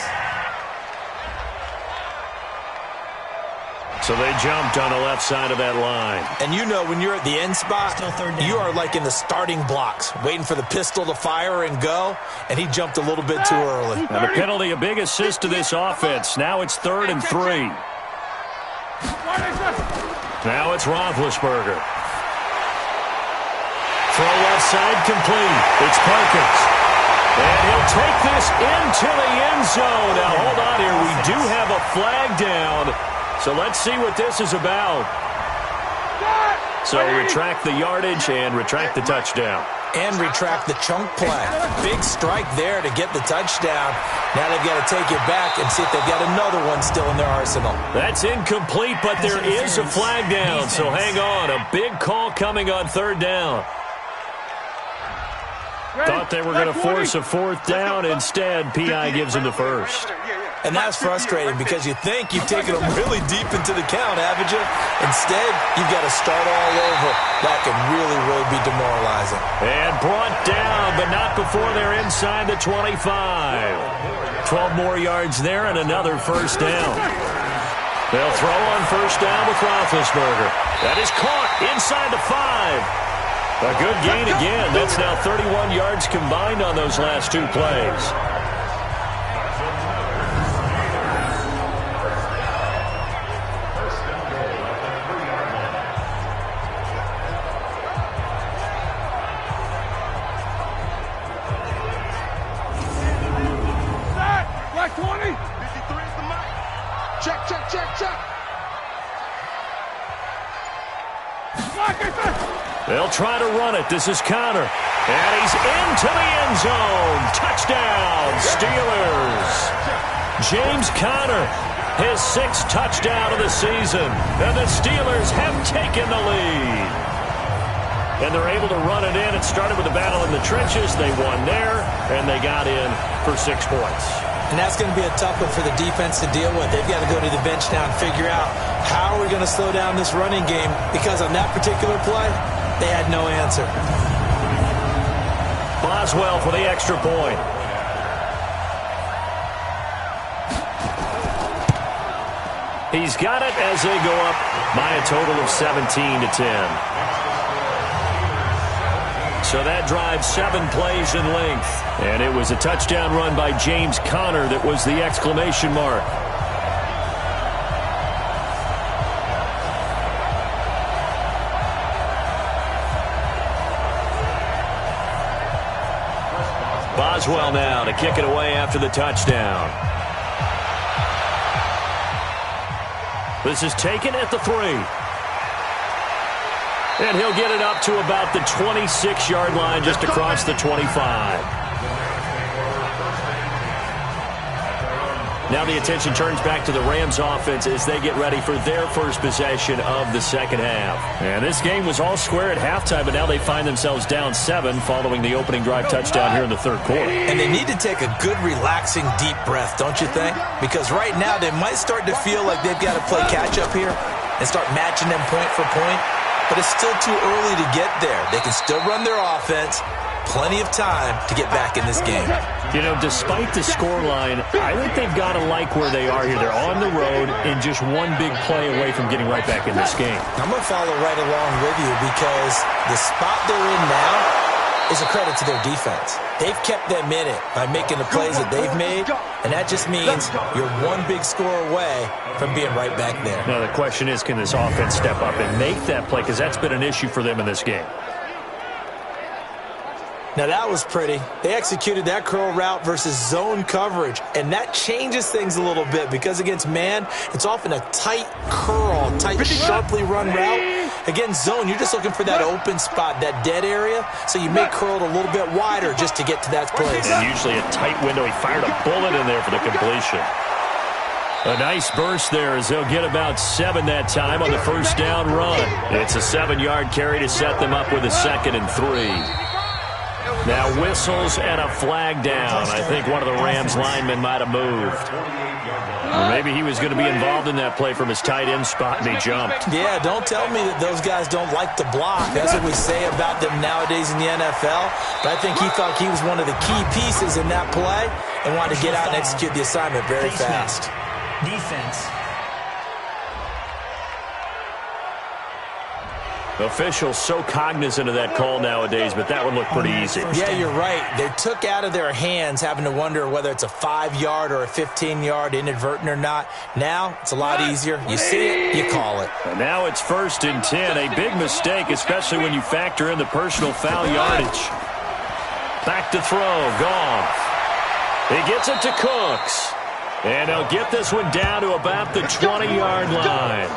So they jumped on the left side of that line. And you know when you're at the end spot, you are like in the starting blocks, waiting for the pistol to fire and go, and he jumped a little bit too early. And the penalty, a big assist to this offense. Now it's 3rd and 3. Now it's Roethlisberger. Throw left side complete. It's Perkins. And he'll take this into the end zone. Now hold on here. We do have a flag down. So let's see what this is about. So retract the yardage and retract the touchdown. And retract the chunk play. Big strike there to get the touchdown. Now they've got to take it back and see if they've got another one still in their arsenal. That's incomplete, but there is a flag down. So hang on. A big call coming on 3rd down. Thought they were going to force a 4th down. Instead, P.I. gives them the first. And that's frustrating because you think you've taken them really deep into the count, haven't you? Instead, you've got to start all over. That can really, really be demoralizing. And brought down, but not before they're inside the 25. 12 more yards there and another first down. They'll throw on first down with Roethlisberger. That is caught inside the 5. A good gain again. That's now 31 yards combined on those last 2 plays. Black 20. 53 is the mark. Check. They'll try to run it. This is Connor. And he's into the end zone. Touchdown, Steelers. James Conner, his 6th touchdown of the season. And the Steelers have taken the lead. And they're able to run it in. It started with a battle in the trenches. They won there, and they got in for 6 points. And that's going to be a tough one for the defense to deal with. They've got to go to the bench now and figure out how are we going to slow down this running game, because on that particular play, they had no answer. Boswell for the extra point. He's got it as they go up by a total of 17-10. So that drives 7 plays in length. And it was a touchdown run by James Conner that was the exclamation mark. Boswell now to kick it away after the touchdown. This is taken at the 3. And he'll get it up to about the 26-yard line, just across the 25. Now the attention turns back to the Rams offense as they get ready for their first possession of the second half. And this game was all square at halftime, but now they find themselves down 7 following the opening drive touchdown here in the third quarter. And they need to take a good, relaxing, deep breath, don't you think? Because right now they might start to feel like they've got to play catch-up here and start matching them point for point. But it's still too early to get there. They can still run their offense. Plenty of time to get back in this game. You know, despite the scoreline, I think they've got to like where they are here. They're on the road and just one big play away from getting right back in this game. I'm going to follow right along with you because the spot they're in now is a credit to their defense. They've kept them in it by making the plays that they've made, and that just means you're one big score away from being right back there. Now, the question is, can this offense step up and make that play? Because that's been an issue for them in this game. Now, that was pretty. They executed that curl route versus zone coverage, and that changes things a little bit because against man, it's often a tight curl, tight, sharply run route. Against zone, you're just looking for that open spot, that dead area, so you may curl it a little bit wider just to get to that place. And usually a tight window. He fired a bullet in there for the completion. A nice burst there as they'll get about 7 that time on the first down run. It's a 7-yard carry to set them up with a 2nd and 3. Now whistles and a flag down. I think one of the Rams linemen might have moved. Or maybe he was going to be involved in that play from his tight end spot, and he jumped. Yeah, don't tell me that those guys don't like to block. That's what we say about them nowadays in the NFL. But I think he thought he was one of the key pieces in that play and wanted to get out and execute the assignment very fast. Defense. Officials so cognizant of that call nowadays, but that one looked pretty easy. Yeah, you're right. They took out of their hands having to wonder whether it's a 5-yard or a 15-yard, inadvertent or not. Now, it's a lot easier. You see it, you call it. And now it's 1st and 10. A big mistake, especially when you factor in the personal foul yardage. Back to throw. Goff. He gets it to Cooks. And they'll get this one down to about the 20-yard line.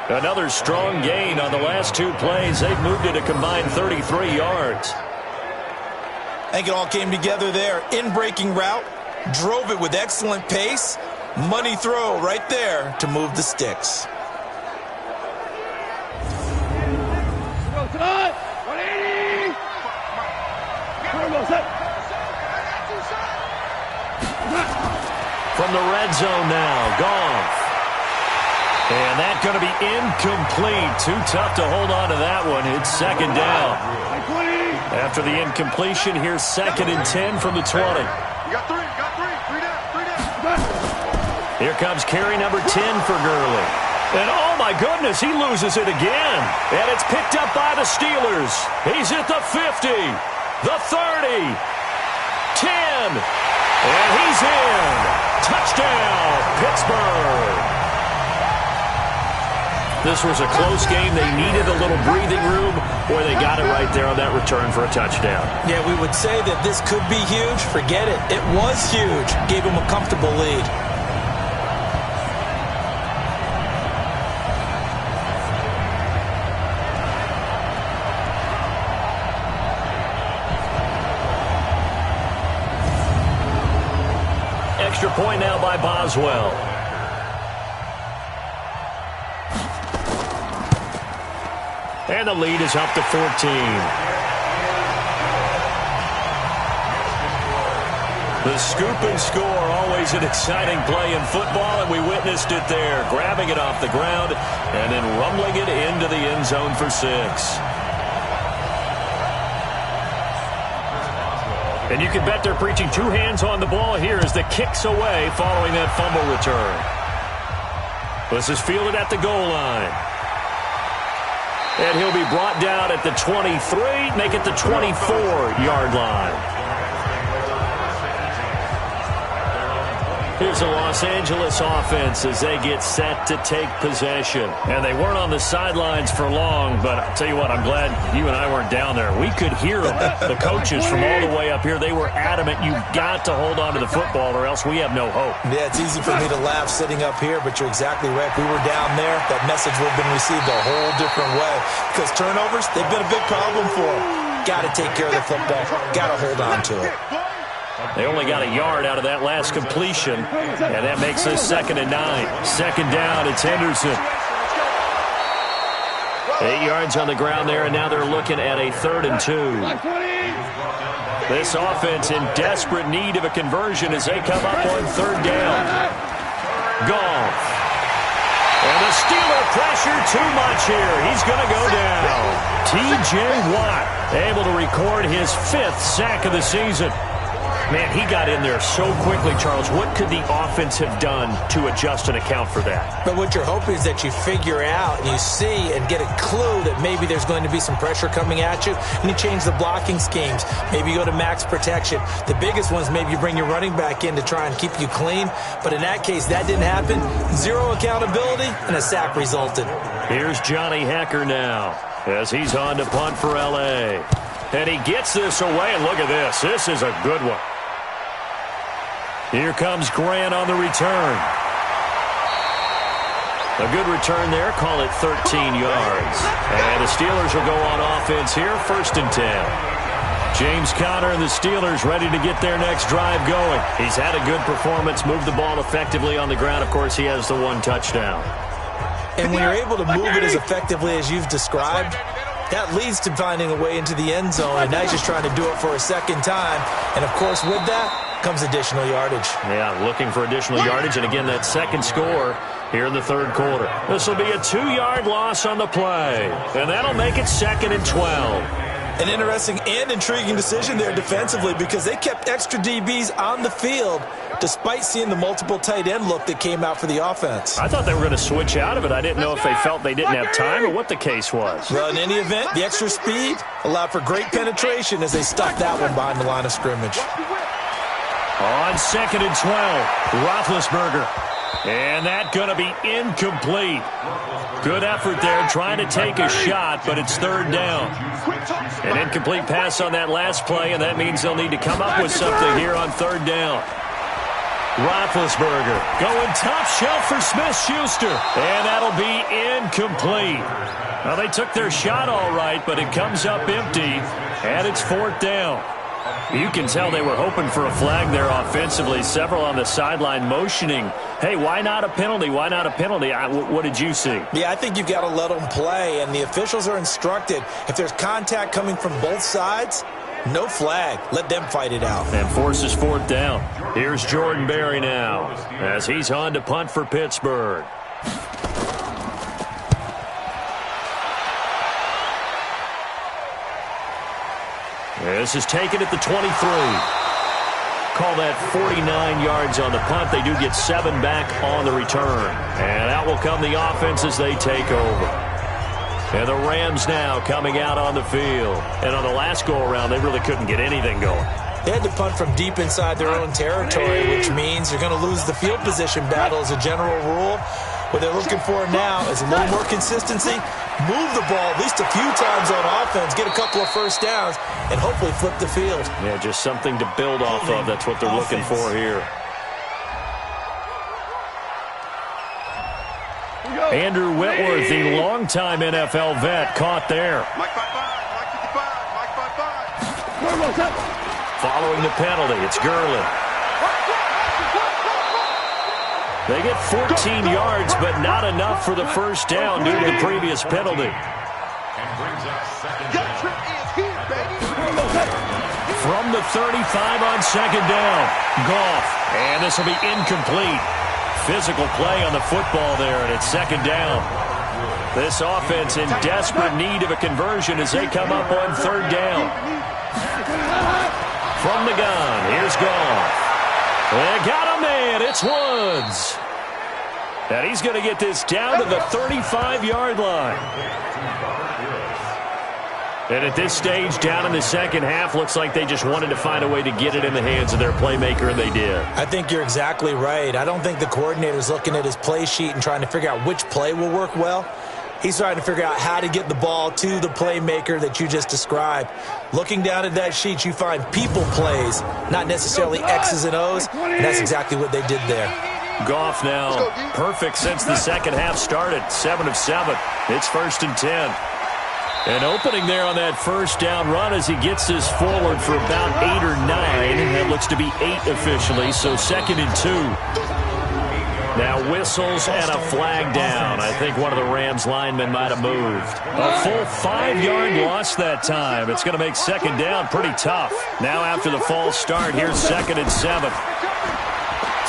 Another strong gain on the last 2 plays. They've moved it a combined 33 yards. I think it all came together there. In-breaking route, drove it with excellent pace. Money throw right there to move the sticks. From the red zone now, Goff. And that's going to be incomplete. Too tough to hold on to that one. It's 2nd down. After the incompletion, here's 2nd and 10 from the 20. You got 3 down. Here comes carry number 10 for Gurley. And oh my goodness, he loses it again. And it's picked up by the Steelers. He's at the 50, the 30, 10. And he's in. Touchdown, Pittsburgh. This was a close game. They needed a little breathing room, or they got it right there on that return for a touchdown. Yeah, we would say that this could be huge. Forget it. It was huge. Gave them a comfortable lead. Extra point now by Boswell. And the lead is up to 14. The scoop and score, always an exciting play in football, and we witnessed it there, grabbing it off the ground and then rumbling it into the end zone for 6. And you can bet they're preaching 2 hands on the ball here as the kick's away following that fumble return. This is fielded at the goal line. And he'll be brought down at the 23, make it the 24-yard line. Here's the Los Angeles offense as they get set to take possession. And they weren't on the sidelines for long, but I'll tell you what, I'm glad you and I weren't down there. We could hear them, the coaches from all the way up here. They were adamant, you've got to hold on to the football or else we have no hope. Yeah, it's easy for me to laugh sitting up here, but you're exactly right. If we were down there, that message would have been received a whole different way. Because turnovers, they've been a big problem for them. Got to take care of the football. Got to hold on to it. They only got a yard out of that last completion, and that makes this 2nd and 9. Second down, it's Henderson. 8 yards on the ground there, and now they're looking at a 3rd and 2. This offense in desperate need of a conversion as they come up on 3rd down. Goff. And the Steeler pressure too much here. He's going to go down. T.J. Watt able to record his 5th sack of the season. Man, he got in there so quickly, Charles. What could the offense have done to adjust and account for that? But what you're hoping is that you figure out and you see and get a clue that maybe there's going to be some pressure coming at you, and you change the blocking schemes. Maybe you go to max protection. The biggest one is maybe you bring your running back in to try and keep you clean. But in that case, that didn't happen. Zero accountability, and a sack resulted. Here's Johnny Hekker now as he's on to punt for L.A. And he gets this away, and look at this. This is a good one. Here comes Grant on the return. A good return there. Call it 13 yards. And the Steelers will go on offense here. 1st and 10. James Conner and the Steelers ready to get their next drive going. He's had a good performance, moved the ball effectively on the ground. Of course, he has the 1 touchdown. And when you're able to move it as effectively as you've described, that leads to finding a way into the end zone. And now he's just trying to do it for a second time. And, of course, with that comes additional yardage. Yeah, looking for additional yardage. And, again, that second score here in the 3rd quarter. This will be a 2-yard loss on the play. And that'll make it 2nd and 12. An interesting and intriguing decision there defensively because they kept extra DBs on the field despite seeing the multiple tight end look that came out for the offense. I thought they were going to switch out of it. I didn't know if they felt they didn't have time or what the case was. Well, in any event, the extra speed allowed for great penetration as they stuffed that one behind the line of scrimmage. On 2nd and 12, Roethlisberger. And that going to be incomplete. Good effort there trying to take a shot, but it's 3rd down. An incomplete pass on that last play, and that means they'll need to come up with something here on 3rd down. Roethlisberger going top shelf for Smith-Schuster, and that'll be incomplete. Well, they took their shot all right, but it comes up empty, and it's 4th down. You can tell they were hoping for a flag there offensively. Several on the sideline motioning, hey, why not a penalty? Why not a penalty? What did you see? Yeah, I think you've got to let them play, and the officials are instructed. If there's contact coming from both sides, no flag. Let them fight it out. And forces 4th down. Here's Jordan Berry now as he's on to punt for Pittsburgh. This is taken at the 23. Call that 49 yards on the punt. They do get 7 back on the return. And out will come the offense as they take over. And the Rams now coming out on the field. And on the last go-around, they really couldn't get anything going. They had to punt from deep inside their own territory, which means they're going to lose the field position battle as a general rule. What they're looking for now is a little more consistency, move the ball at least a few times on offense, get a couple of first downs, and hopefully flip the field. Yeah, just something to build off of. That's what they're looking for here. Andrew Whitworth, the longtime NFL vet, caught there. Mike 5-5, Mike 55. Following the penalty, it's Gurley. They get 14 yards, but not enough for the first down due to the previous penalty. From the 35 on 2nd down, Goff. And this will be incomplete. Physical play on the football there, and it's 2nd down. This offense in desperate need of a conversion as they come up on 3rd down. From the gun, here's Goff. They got a man. It's Woods. And he's going to get this down to the 35-yard line. And at this stage, down in the second half, looks like they just wanted to find a way to get it in the hands of their playmaker, and they did. I think you're exactly right. I don't think the coordinator's looking at his play sheet and trying to figure out which play will work well. He's trying to figure out how to get the ball to the playmaker that you just described. Looking down at that sheet, you find people plays, not necessarily X's and O's, and that's exactly what they did there. Goff now perfect since the second half started, 7 of 7. It's 1st and 10. And opening there on that first down run as he gets this forward for about 8 or 9. That looks to be 8 officially, so 2nd and 2. Now whistles and a flag down. I think one of the Rams linemen might have moved. A full 5-yard loss that time. It's going to make 2nd down pretty tough. Now after the false start, here's 2nd and 7.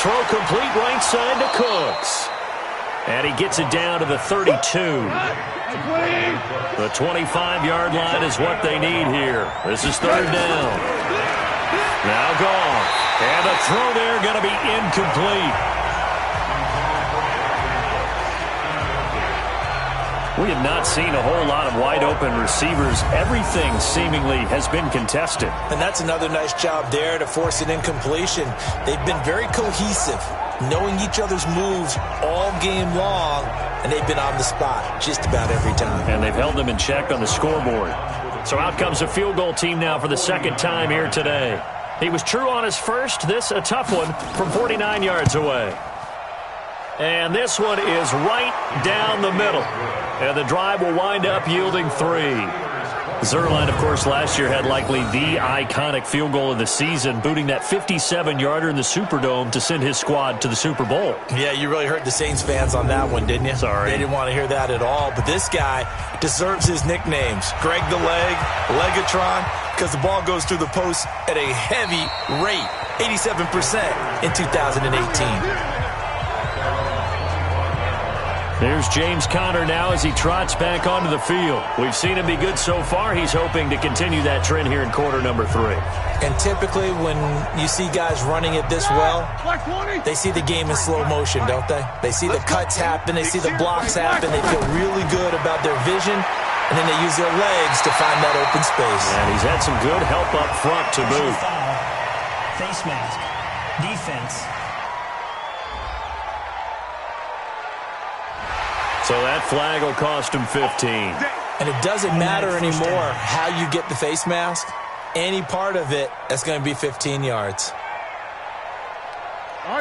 Throw complete right side to Cooks. And he gets it down to the 32. The 25-yard line is what they need here. This is 3rd down. Now Goff. And the throw there going to be incomplete. We have not seen a whole lot of wide-open receivers. Everything seemingly has been contested. And that's another nice job there to force an incompletion. They've been very cohesive, knowing each other's moves all game long, and they've been on the spot just about every time. And they've held them in check on the scoreboard. So out comes a field goal team now for the 2nd time here today. He was true on his first. This a tough one from 49 yards away. And this one is right down the middle. And the drive will wind up yielding 3. Zuerlein, of course, last year had likely the iconic field goal of the season, booting that 57-yarder in the Superdome to send his squad to the Super Bowl. Yeah, you really hurt the Saints fans on that one, didn't you? Sorry. They didn't want to hear that at all. But this guy deserves his nicknames. Greg the Leg, Legatron, because the ball goes through the post at a heavy rate, 87% in 2018. There's James Conner now as he trots back onto the field. We've seen him be good so far. He's hoping to continue that trend here in quarter number 3. And typically when you see guys running it this well, they see the game in slow motion, don't they? They see the cuts happen. They see the blocks happen. They feel really good about their vision. And then they use their legs to find that open space. And he's had some good help up front to boot. Face mask. Defense. So that flag will cost him 15. And it doesn't matter anymore how you get the face mask. Any part of it, that's going to be 15 yards.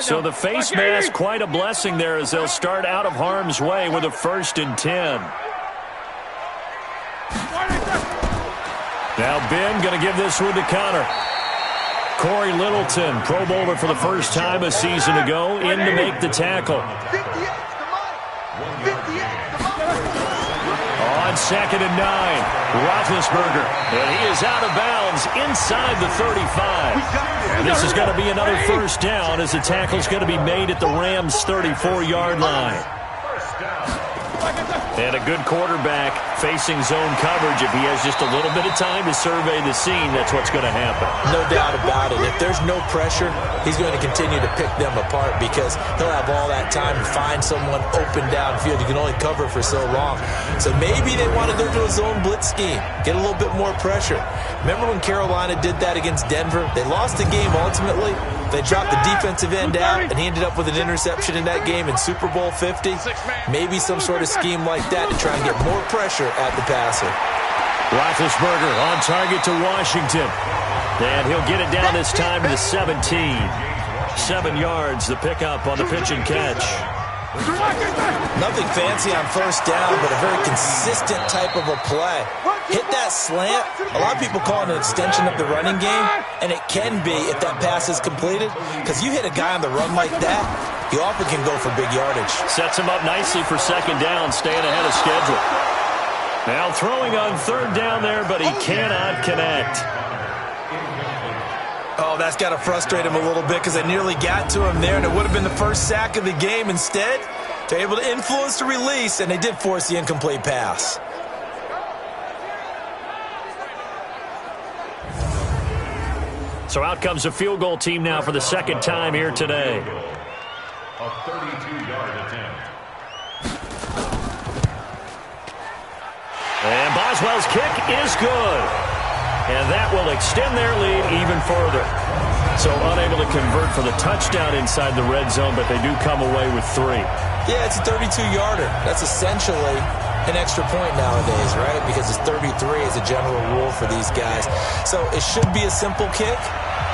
So the face mask, quite a blessing there as they'll start out of harm's way with a 1st and 10. Now Ben going to give this one to Conner. Corey Littleton, Pro Bowler for the first time a season ago, in to make the tackle. On 2nd and 9, Roethlisberger, and he is out of bounds inside the 35. And this is going to be another 1st down as the tackle is going to be made at the Rams' 34-yard line. And a good quarterback facing zone coverage. If he has just a little bit of time to survey the scene, that's what's going to happen. No doubt about it. If there's no pressure, he's going to continue to pick them apart because he'll have all that time to find someone open downfield. You can only cover for so long. So maybe they want to go to a zone blitz scheme, get a little bit more pressure. Remember when Carolina did that against Denver? They lost the game ultimately. They dropped the defensive end out, and he ended up with an interception in that game in Super Bowl 50. Maybe some sort of scheme like that to try and get more pressure at the passer. Roethlisberger on target to Washington. And he'll get it down this time to the 17. 7 yards, the pickup on the pitch and catch. Nothing fancy on 1st down, but a very consistent type of a play. Hit that slant. A lot of people call it an extension of the running game, and it can be if that pass is completed, because you hit a guy on the run like that, he often can go for big yardage. Sets him up nicely for 2nd down, staying ahead of schedule. Now throwing on 3rd down there, but he cannot connect. Oh, that's got to frustrate him a little bit because they nearly got to him there, and it would have been the first sack of the game. Instead, they're able to influence the release, and they did force the incomplete pass. So out comes a field goal team now for the 2nd time here today. A 32-yard attempt. And by Boswell's kick is good. And that will extend their lead even further. So unable to convert for the touchdown inside the red zone, but they do come away with 3. Yeah, it's a 32-yarder. That's essentially an extra point nowadays, right? Because it's 33 as a general rule for these guys. So it should be a simple kick.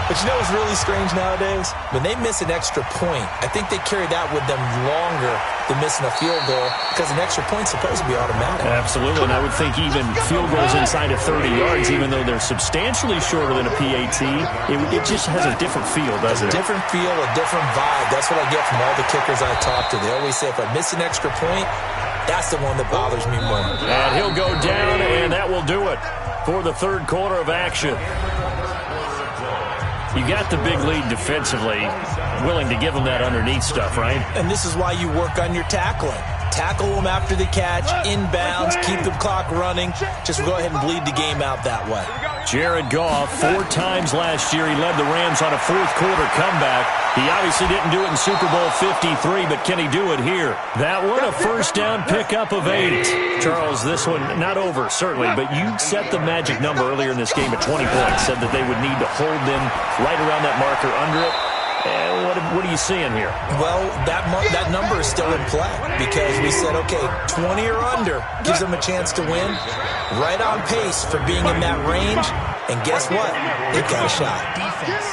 But you know what's really strange nowadays? When they miss an extra point, I think they carry that with them longer than missing a field goal because an extra point's supposed to be automatic. Absolutely, and I would think even field goals inside of 30 yards, even though they're substantially shorter than a PAT, it just has a different feel, doesn't it? A different feel, a different vibe. That's what I get from all the kickers I talk to. They always say if I miss an extra point, that's the one that bothers me more. And he'll go down, and that will do it for the third quarter of action. You got the big lead defensively, willing to give them that underneath stuff, right? And this is why you work on your tackling. Tackle them after the catch, inbounds, keep the clock running. Just go ahead and bleed the game out that way. Jared Goff, 4 times last year, he led the Rams on a fourth-quarter comeback. He obviously didn't do it in Super Bowl 53, but can he do it here? That one, a first-down pickup of 8. Charles, this one, not over, certainly, but you set the magic number earlier in this game at 20 points, said that they would need to hold them right around that marker under it. What are you seeing here? Well, that number is still in play because we said, okay, 20 or under gives them a chance to win. Right on pace for being in that range. And guess what? They got a shot. Defense.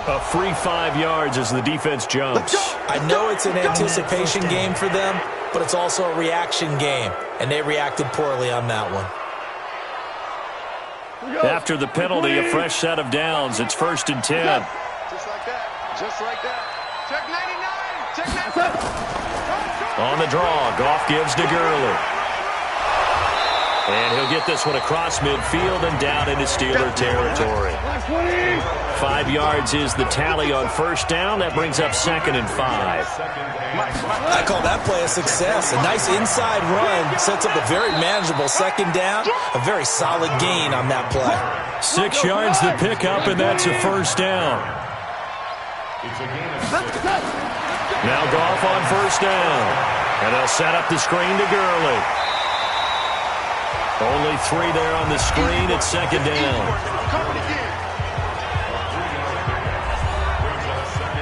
A free 5 yards as the defense jumps. I know it's an anticipation game for them, but it's also a reaction game. And they reacted poorly on that one. After the penalty, a fresh set of downs. It's 1st and 10. Just like that. Just like that. Check 99. Check 99. On the draw, Goff gives to Gurley. And he'll get this one across midfield and down into Steeler territory. 5 yards is the tally on first down. That brings up 2nd and 5. I call that play a success. A nice inside run sets up a very manageable 2nd down. A very solid gain on that play. 6 yards to pick up, and that's a first down. Now Goff on first down. And they'll set up the screen to Gurley. Only 3 there on the screen at 2nd down.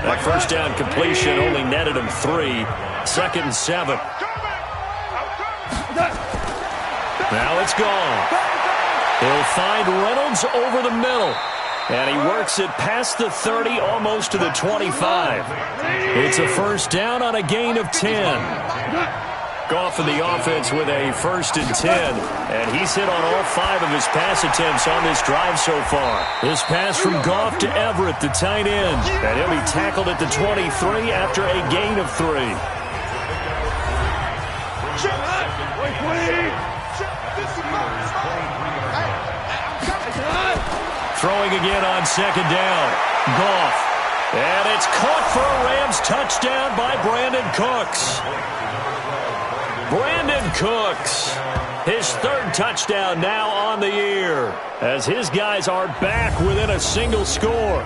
That first down completion only netted him 3. 2nd and 7. Now it's gone. He'll find Reynolds over the middle. And he works it past the 30, almost to the 25. It's a first down on a gain of 10. Goff in the offense with a 1st and 10. And he's hit on all 5 of his pass attempts on this drive so far. This pass from Goff to Everett, the tight end. And he'll be tackled at the 23 after a gain of 3. Throwing again on 2nd down. Goff. And it's caught for a Rams touchdown by Brandon Cooks. Brandon Cooks, his 3rd touchdown now on the year, as his guys are back within a single score.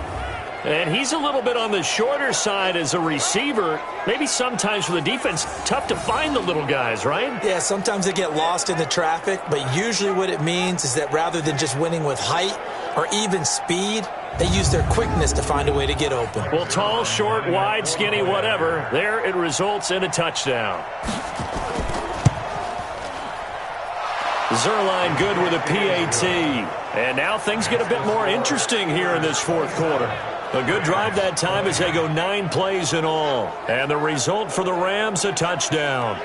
And he's a little bit on the shorter side as a receiver. Maybe sometimes for the defense, tough to find the little guys, right? Yeah, sometimes they get lost in the traffic, but usually what it means is that rather than just winning with height or even speed, they use their quickness to find a way to get open. Well, tall, short, wide, skinny, whatever, there it results in a touchdown. Zuerlein good with a PAT. And now things get a bit more interesting here in this 4th quarter. A good drive that time as they go 9 plays in all. And the result for the Rams, a touchdown.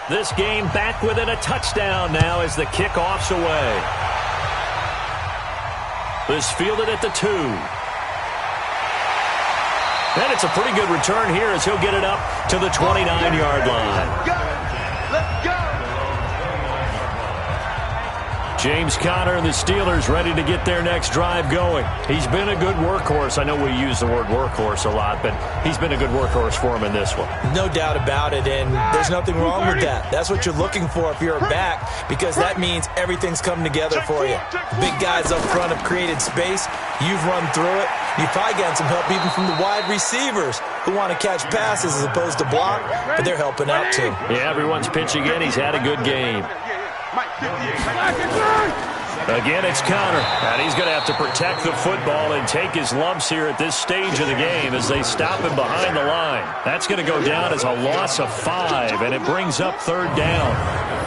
This game back within a touchdown now as the kickoff's away. This fielded at the 2. And it's a pretty good return here as he'll get it up to the 29-yard line. James Conner and the Steelers ready to get their next drive going. He's been a good workhorse. I know we use the word workhorse a lot, but he's been a good workhorse for him in this one. No doubt about it, and there's nothing wrong with that. That's what you're looking for if you're a back, because that means everything's coming together for you. Big guys up front have created space. You've run through it. You've probably gotten some help even from the wide receivers who want to catch passes as opposed to block, but they're helping out too. Yeah, everyone's pitching in. He's had a good game. Again, it's Conner, and he's going to have to protect the football and take his lumps here at this stage of the game as they stop him behind the line. That's going to go down as a loss of 5, and it brings up 3rd down.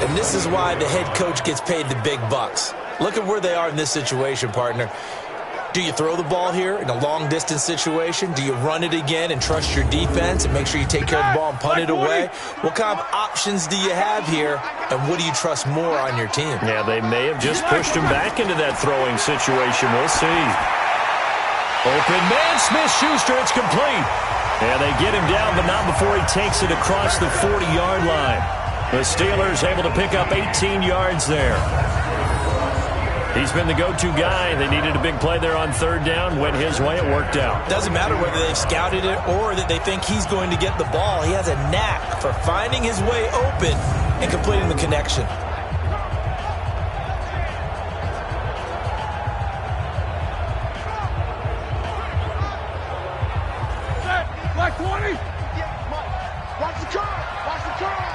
And this is why the head coach gets paid the big bucks. Look at where they are in this situation, partner. Do you throw the ball here in a long-distance situation? Do you run it again and trust your defense and make sure you take care of the ball and punt it away? What kind of options do you have here, and what do you trust more on your team? Yeah, they may have just pushed him back into that throwing situation. We'll see. Open man, Smith-Schuster, it's complete. Yeah, they get him down, but not before he takes it across the 40-yard line. The Steelers able to pick up 18 yards there. He's been the go-to guy. They needed a big play there on 3rd down. Went his way. It worked out. Doesn't matter whether they've scouted it or that they think he's going to get the ball. He has a knack for finding his way open and completing the connection. Black 20. Watch the curve. Watch the curve.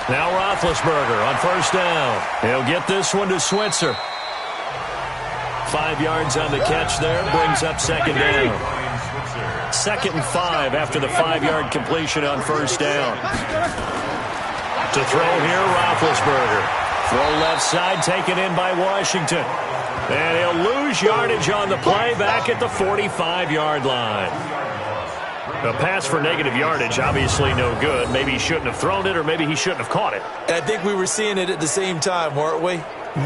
Now Roethlisberger on 1st down. He'll get this one to Switzer. 5 yards on the catch there. Brings up 2nd down. 2nd and 5 after the 5-yard completion on 1st down. To throw here, Roethlisberger. Throw left side, taken in by Washington. And he'll lose yardage on the play back at the 45-yard line. A pass for negative yardage, obviously no good. Maybe he shouldn't have thrown it, or maybe he shouldn't have caught it. And I think we were seeing it at the same time, weren't we?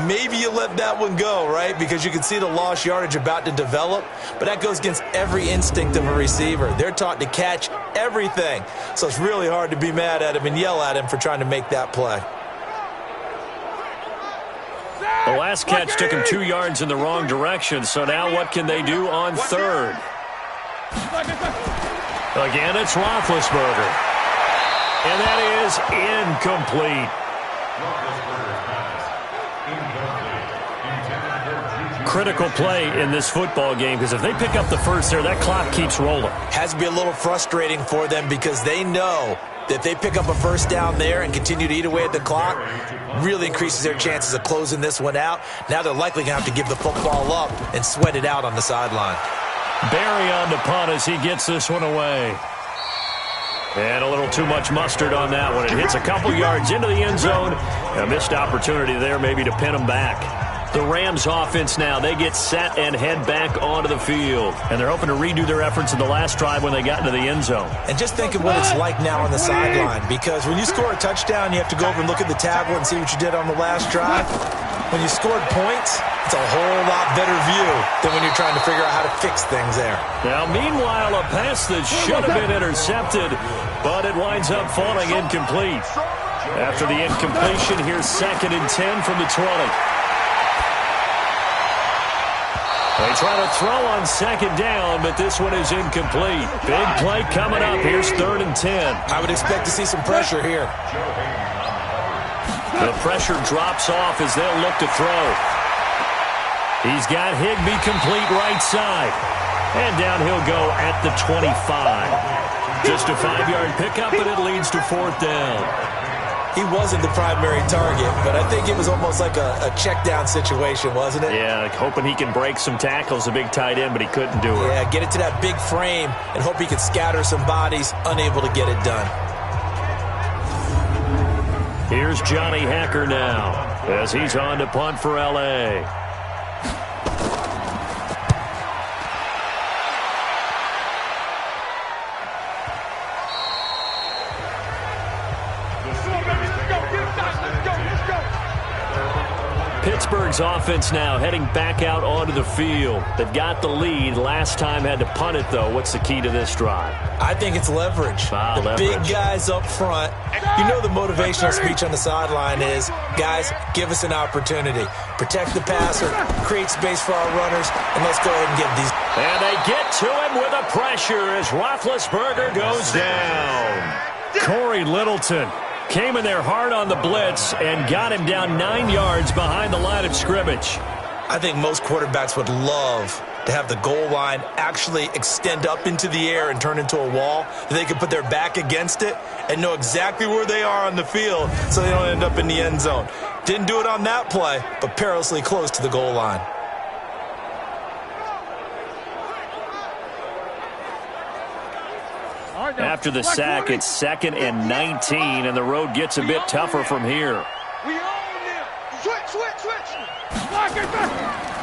Maybe you let that one go, right? Because you can see the lost yardage about to develop. But that goes against every instinct of a receiver. They're taught to catch everything. So it's really hard to be mad at him and yell at him for trying to make that play. The last catch took him 2 yards in the wrong direction. So now what can they do on 3rd? Again, it's Roethlisberger. And that is incomplete. Critical play in this football game, because if they pick up the first there, that clock keeps rolling. Has to be a little frustrating for them because they know that if they pick up a 1st down there and continue to eat away at the clock, really increases their chances of closing this one out. Now they're likely going to have to give the football up and sweat it out on the sideline. Barry on the punt as he gets this one away. And a little too much mustard on that one. It hits a couple yards into the end zone. A missed opportunity there maybe to pin them back. The Rams offense now, they get set and head back onto the field. And they're hoping to redo their efforts in the last drive when they got into the end zone. And just think of what it's like now on the sideline, because when you score a touchdown, you have to go over and look at the tablet and see what you did on the last drive. When you scored points, it's a whole lot better view than when you're trying to figure out how to fix things there. Now, meanwhile, a pass that should have been intercepted, but it winds up falling incomplete. After the incompletion, here's 2nd and 10 from the 20. They try to throw on 2nd down, but this one is incomplete. Big play coming up. Here's 3rd and 10. I would expect to see some pressure here. The pressure drops off as they'll look to throw. He's got Higbee complete right side. And down he'll go at the 25. Just a 5-yard pickup, and it leads to 4th down. He wasn't the primary target, but I think it was almost like a check down situation, wasn't it? Yeah, hoping he can break some tackles, a big tight end, but he couldn't do it. Yeah, get it to that big frame and hope he could scatter some bodies, unable to get it done. Here's Johnny Hacker now as he's on to punt for L.A. Pittsburgh's offense now heading back out onto the field. They've got the lead. Last time had to punt it, though. What's the key to this drive? I think it's leverage. Leverage. Big guys up front. You know the motivational speech on the sideline is, guys, give us an opportunity. Protect the passer, create space for our runners, and let's go ahead and get these. And they get to him with the pressure as Roethlisberger goes down. Corey Littleton came in there hard on the blitz and got him down 9 yards behind the line of scrimmage. I think most quarterbacks would love to have the goal line actually extend up into the air and turn into a wall. They can put their back against it and know exactly where they are on the field so they don't end up in the end zone. Didn't do it on that play, but perilously close to the goal line. After the sack, it's 2nd and 19, and the road gets a bit tougher from here. We own them. Switch.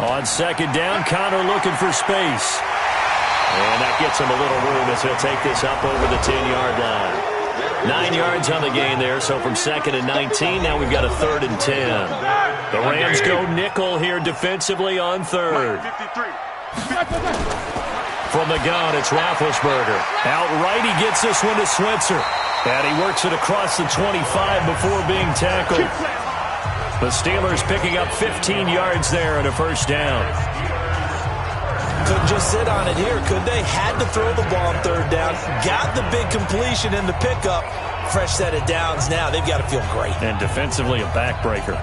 On 2nd down, Connor looking for space. And that gets him a little room as he'll take this up over the 10-yard line. 9 yards on the gain there, so from 2nd and 19, now we've got a 3rd and 10. The Rams go nickel here defensively on 3rd. From the gun, it's Roethlisberger. Outright, he gets this one to Switzer. And he works it across the 25 before being tackled. The Steelers picking up 15 yards there and a 1st down. Couldn't just sit on it here, could they? Had to throw the ball on 3rd down. Got the big completion in the pickup. Fresh set of downs now. They've got to feel great. And defensively, a backbreaker.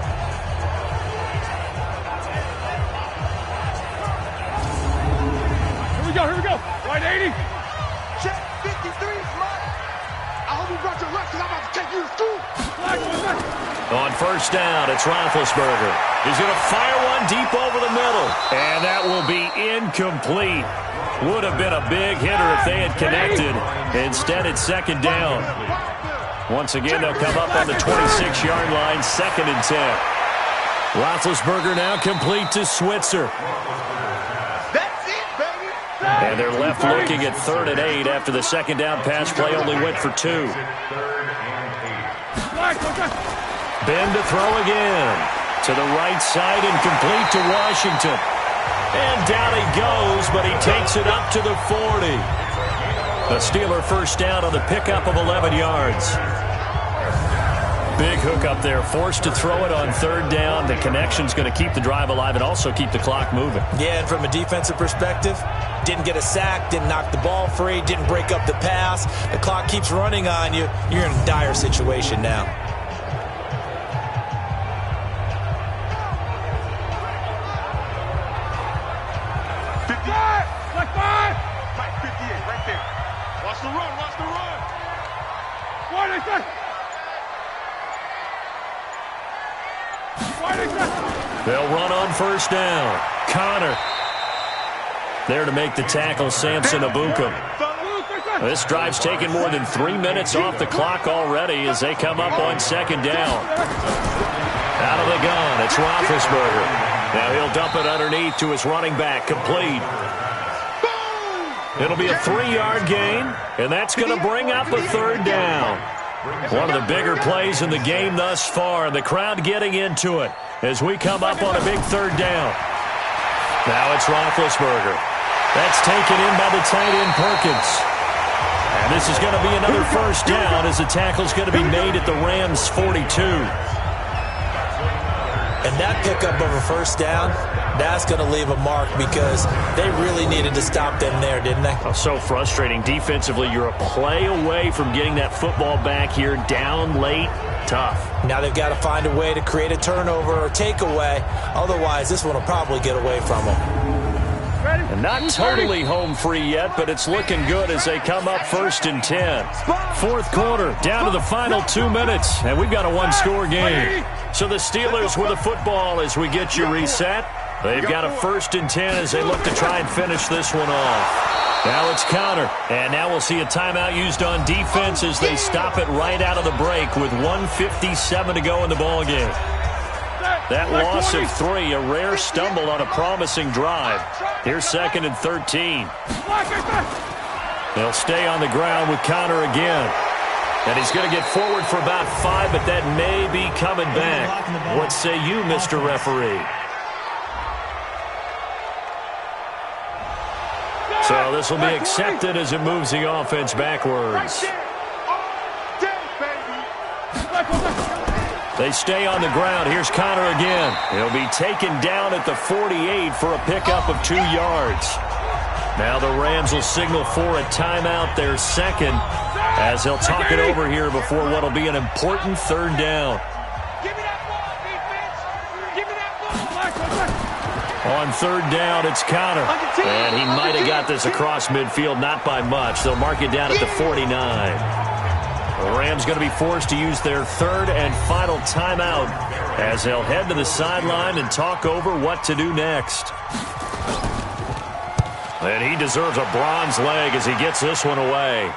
Here we go. Right 80. Check 53, Mike. I hope you brought your left because I'm about to take you to school. On 1st down, it's Roethlisberger. He's going to fire one deep over the middle. And that will be incomplete. Would have been a big hitter if they had connected. Instead, it's 2nd down. Once again, they'll come up on the 26-yard line, 2nd and 10. Roethlisberger now complete to Switzer. And they're left looking at 3rd and 8 after the 2nd down pass play only went for 2. Ben to throw again. To the right side and complete to Washington. And down he goes, but he takes it up to the 40. The Steeler 1st down on the pickup of 11 yards. Big hook up there, forced to throw it on 3rd down. The connection's going to keep the drive alive and also keep the clock moving. Yeah, and from a defensive perspective, didn't get a sack, didn't knock the ball free, didn't break up the pass. The clock keeps running on you. You're in a dire situation now. Like 5. Like 58, right there. Watch the run. What is that? They'll run on 1st down. Connor there to make the tackle, Samson Ebukam. This drive's taken more than 3 minutes off the clock already as they come up on 2nd down. Out of the gun, it's Roethlisberger. Now he'll dump it underneath to his running back, complete. It'll be a 3-yard gain, and that's going to bring up a 3rd down. One of the bigger plays in the game thus far, and the crowd getting into it as we come up on a big 3rd down. Now it's Roethlisberger. That's taken in by the tight end Perkins. And this is going to be another 1st down as the tackle's going to be made at the Rams' 42. And that pickup of a 1st down, that's going to leave a mark because they really needed to stop them there, didn't they? Oh, so frustrating. Defensively, you're a play away from getting that football back here down late. Tough. Now they've got to find a way to create a turnover or takeaway. Otherwise, this one will probably get away from them. And not totally home free yet, but it's looking good as they come up 1st and 10. 4th quarter, down to the final 2 minutes, and we've got a 1-score game. So the Steelers with the football as we get you reset. They've got a 1st and 10 as they look to try and finish this one off. Now it's Connor, and now we'll see a timeout used on defense as they stop it right out of the break with 1:57 to go in the ballgame. That loss of 3, a rare stumble on a promising drive. Here's 2nd and 13. They'll stay on the ground with Connor again. And he's going to get forward for about 5, but that may be coming back. What say you, Mr. Referee? So this will be accepted as it moves the offense backwards. They stay on the ground. Here's Connor again. He'll be taken down at the 48 for a pickup of 2 yards. Now the Rams will signal for a timeout, their second, as they'll talk it over here before what will be an important 3rd down. On 3rd down, it's Connor. And he might have got this across midfield, not by much. They'll mark it down at the 49. The Rams going to be forced to use their 3rd and final timeout as they'll head to the sideline and talk over what to do next. And he deserves a bronze leg as he gets this one away.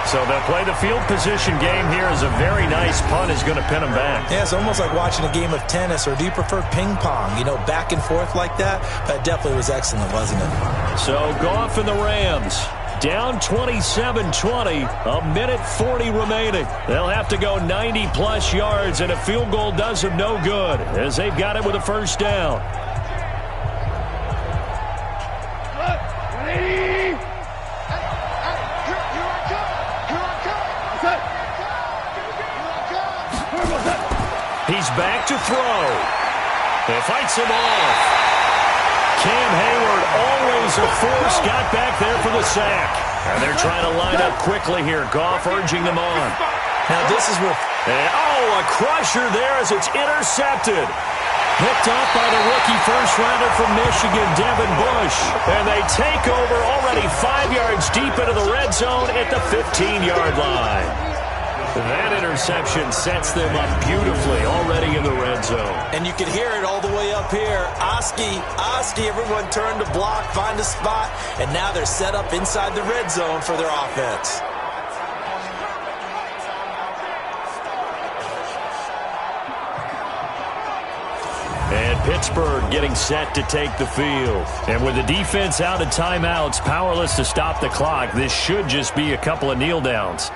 So they'll play the field position game here as a very nice punt is going to pin them back. Yeah, it's almost like watching a game of tennis, or do you prefer ping pong? You know, back and forth like that? That definitely was excellent, wasn't it? So Goff and the Rams down 27-20, a minute 40 remaining. They'll have to go 90-plus yards, and a field goal does them no good as they've got it with a 1st down. He's back to throw. He fights him off. Cam Hayward, always a force, got back there for the sack. And they're trying to line up quickly here. Goff urging them on. Now this is where... a crusher there as it's intercepted. Picked up by the rookie first-rounder from Michigan, Devin Bush. And they take over already 5 yards deep into the red zone at the 15-yard line. That interception sets them up beautifully already in the red zone. And you can hear it all the way up here. Oski, everyone turned to block, find a spot, and now they're set up inside the red zone for their offense. And Pittsburgh getting set to take the field. And with the defense out of timeouts, powerless to stop the clock, this should just be a couple of kneel downs.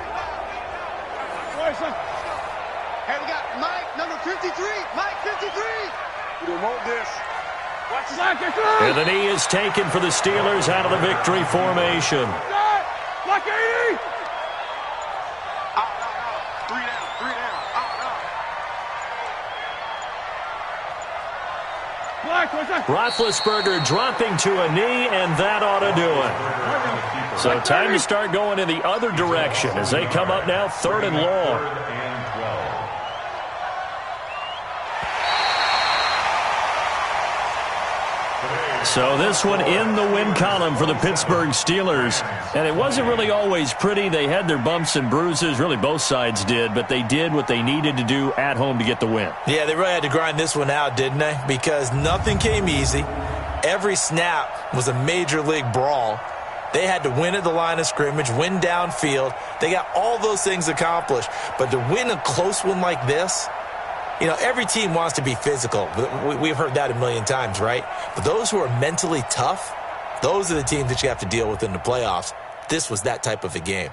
Hey, we got Mike, number 53. Mike, 53. We don't want this. Watch this. And the knee is taken for the Steelers out of the victory formation. Block 80. Out. 3 down. Out. Roethlisberger dropping to a knee, and that ought to do it. So time to start going in the other direction as they come up now 3rd and long. So this one in the win column for the Pittsburgh Steelers. And it wasn't really always pretty. They had their bumps and bruises. Really, both sides did. But they did what they needed to do at home to get the win. Yeah, they really had to grind this one out, didn't they? Because nothing came easy. Every snap was a major league brawl. They had to win at the line of scrimmage, win downfield. They got all those things accomplished. But to win a close one like this, you know, every team wants to be physical. We've heard that a million times, right? But those who are mentally tough, those are the teams that you have to deal with in the playoffs. This was that type of a game.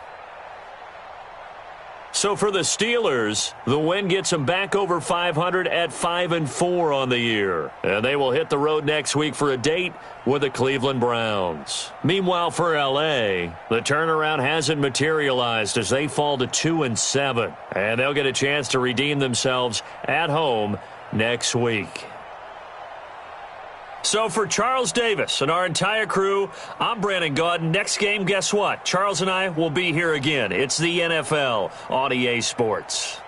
So for the Steelers, the win gets them back over 500 at 5-4 on the year. And they will hit the road next week for a date with the Cleveland Browns. Meanwhile, for L.A., the turnaround hasn't materialized as they fall to 2-7. And they'll get a chance to redeem themselves at home next week. So for Charles Davis and our entire crew, I'm Brandon Gaudin. Next game, guess what? Charles and I will be here again. It's the NFL on EA Sports.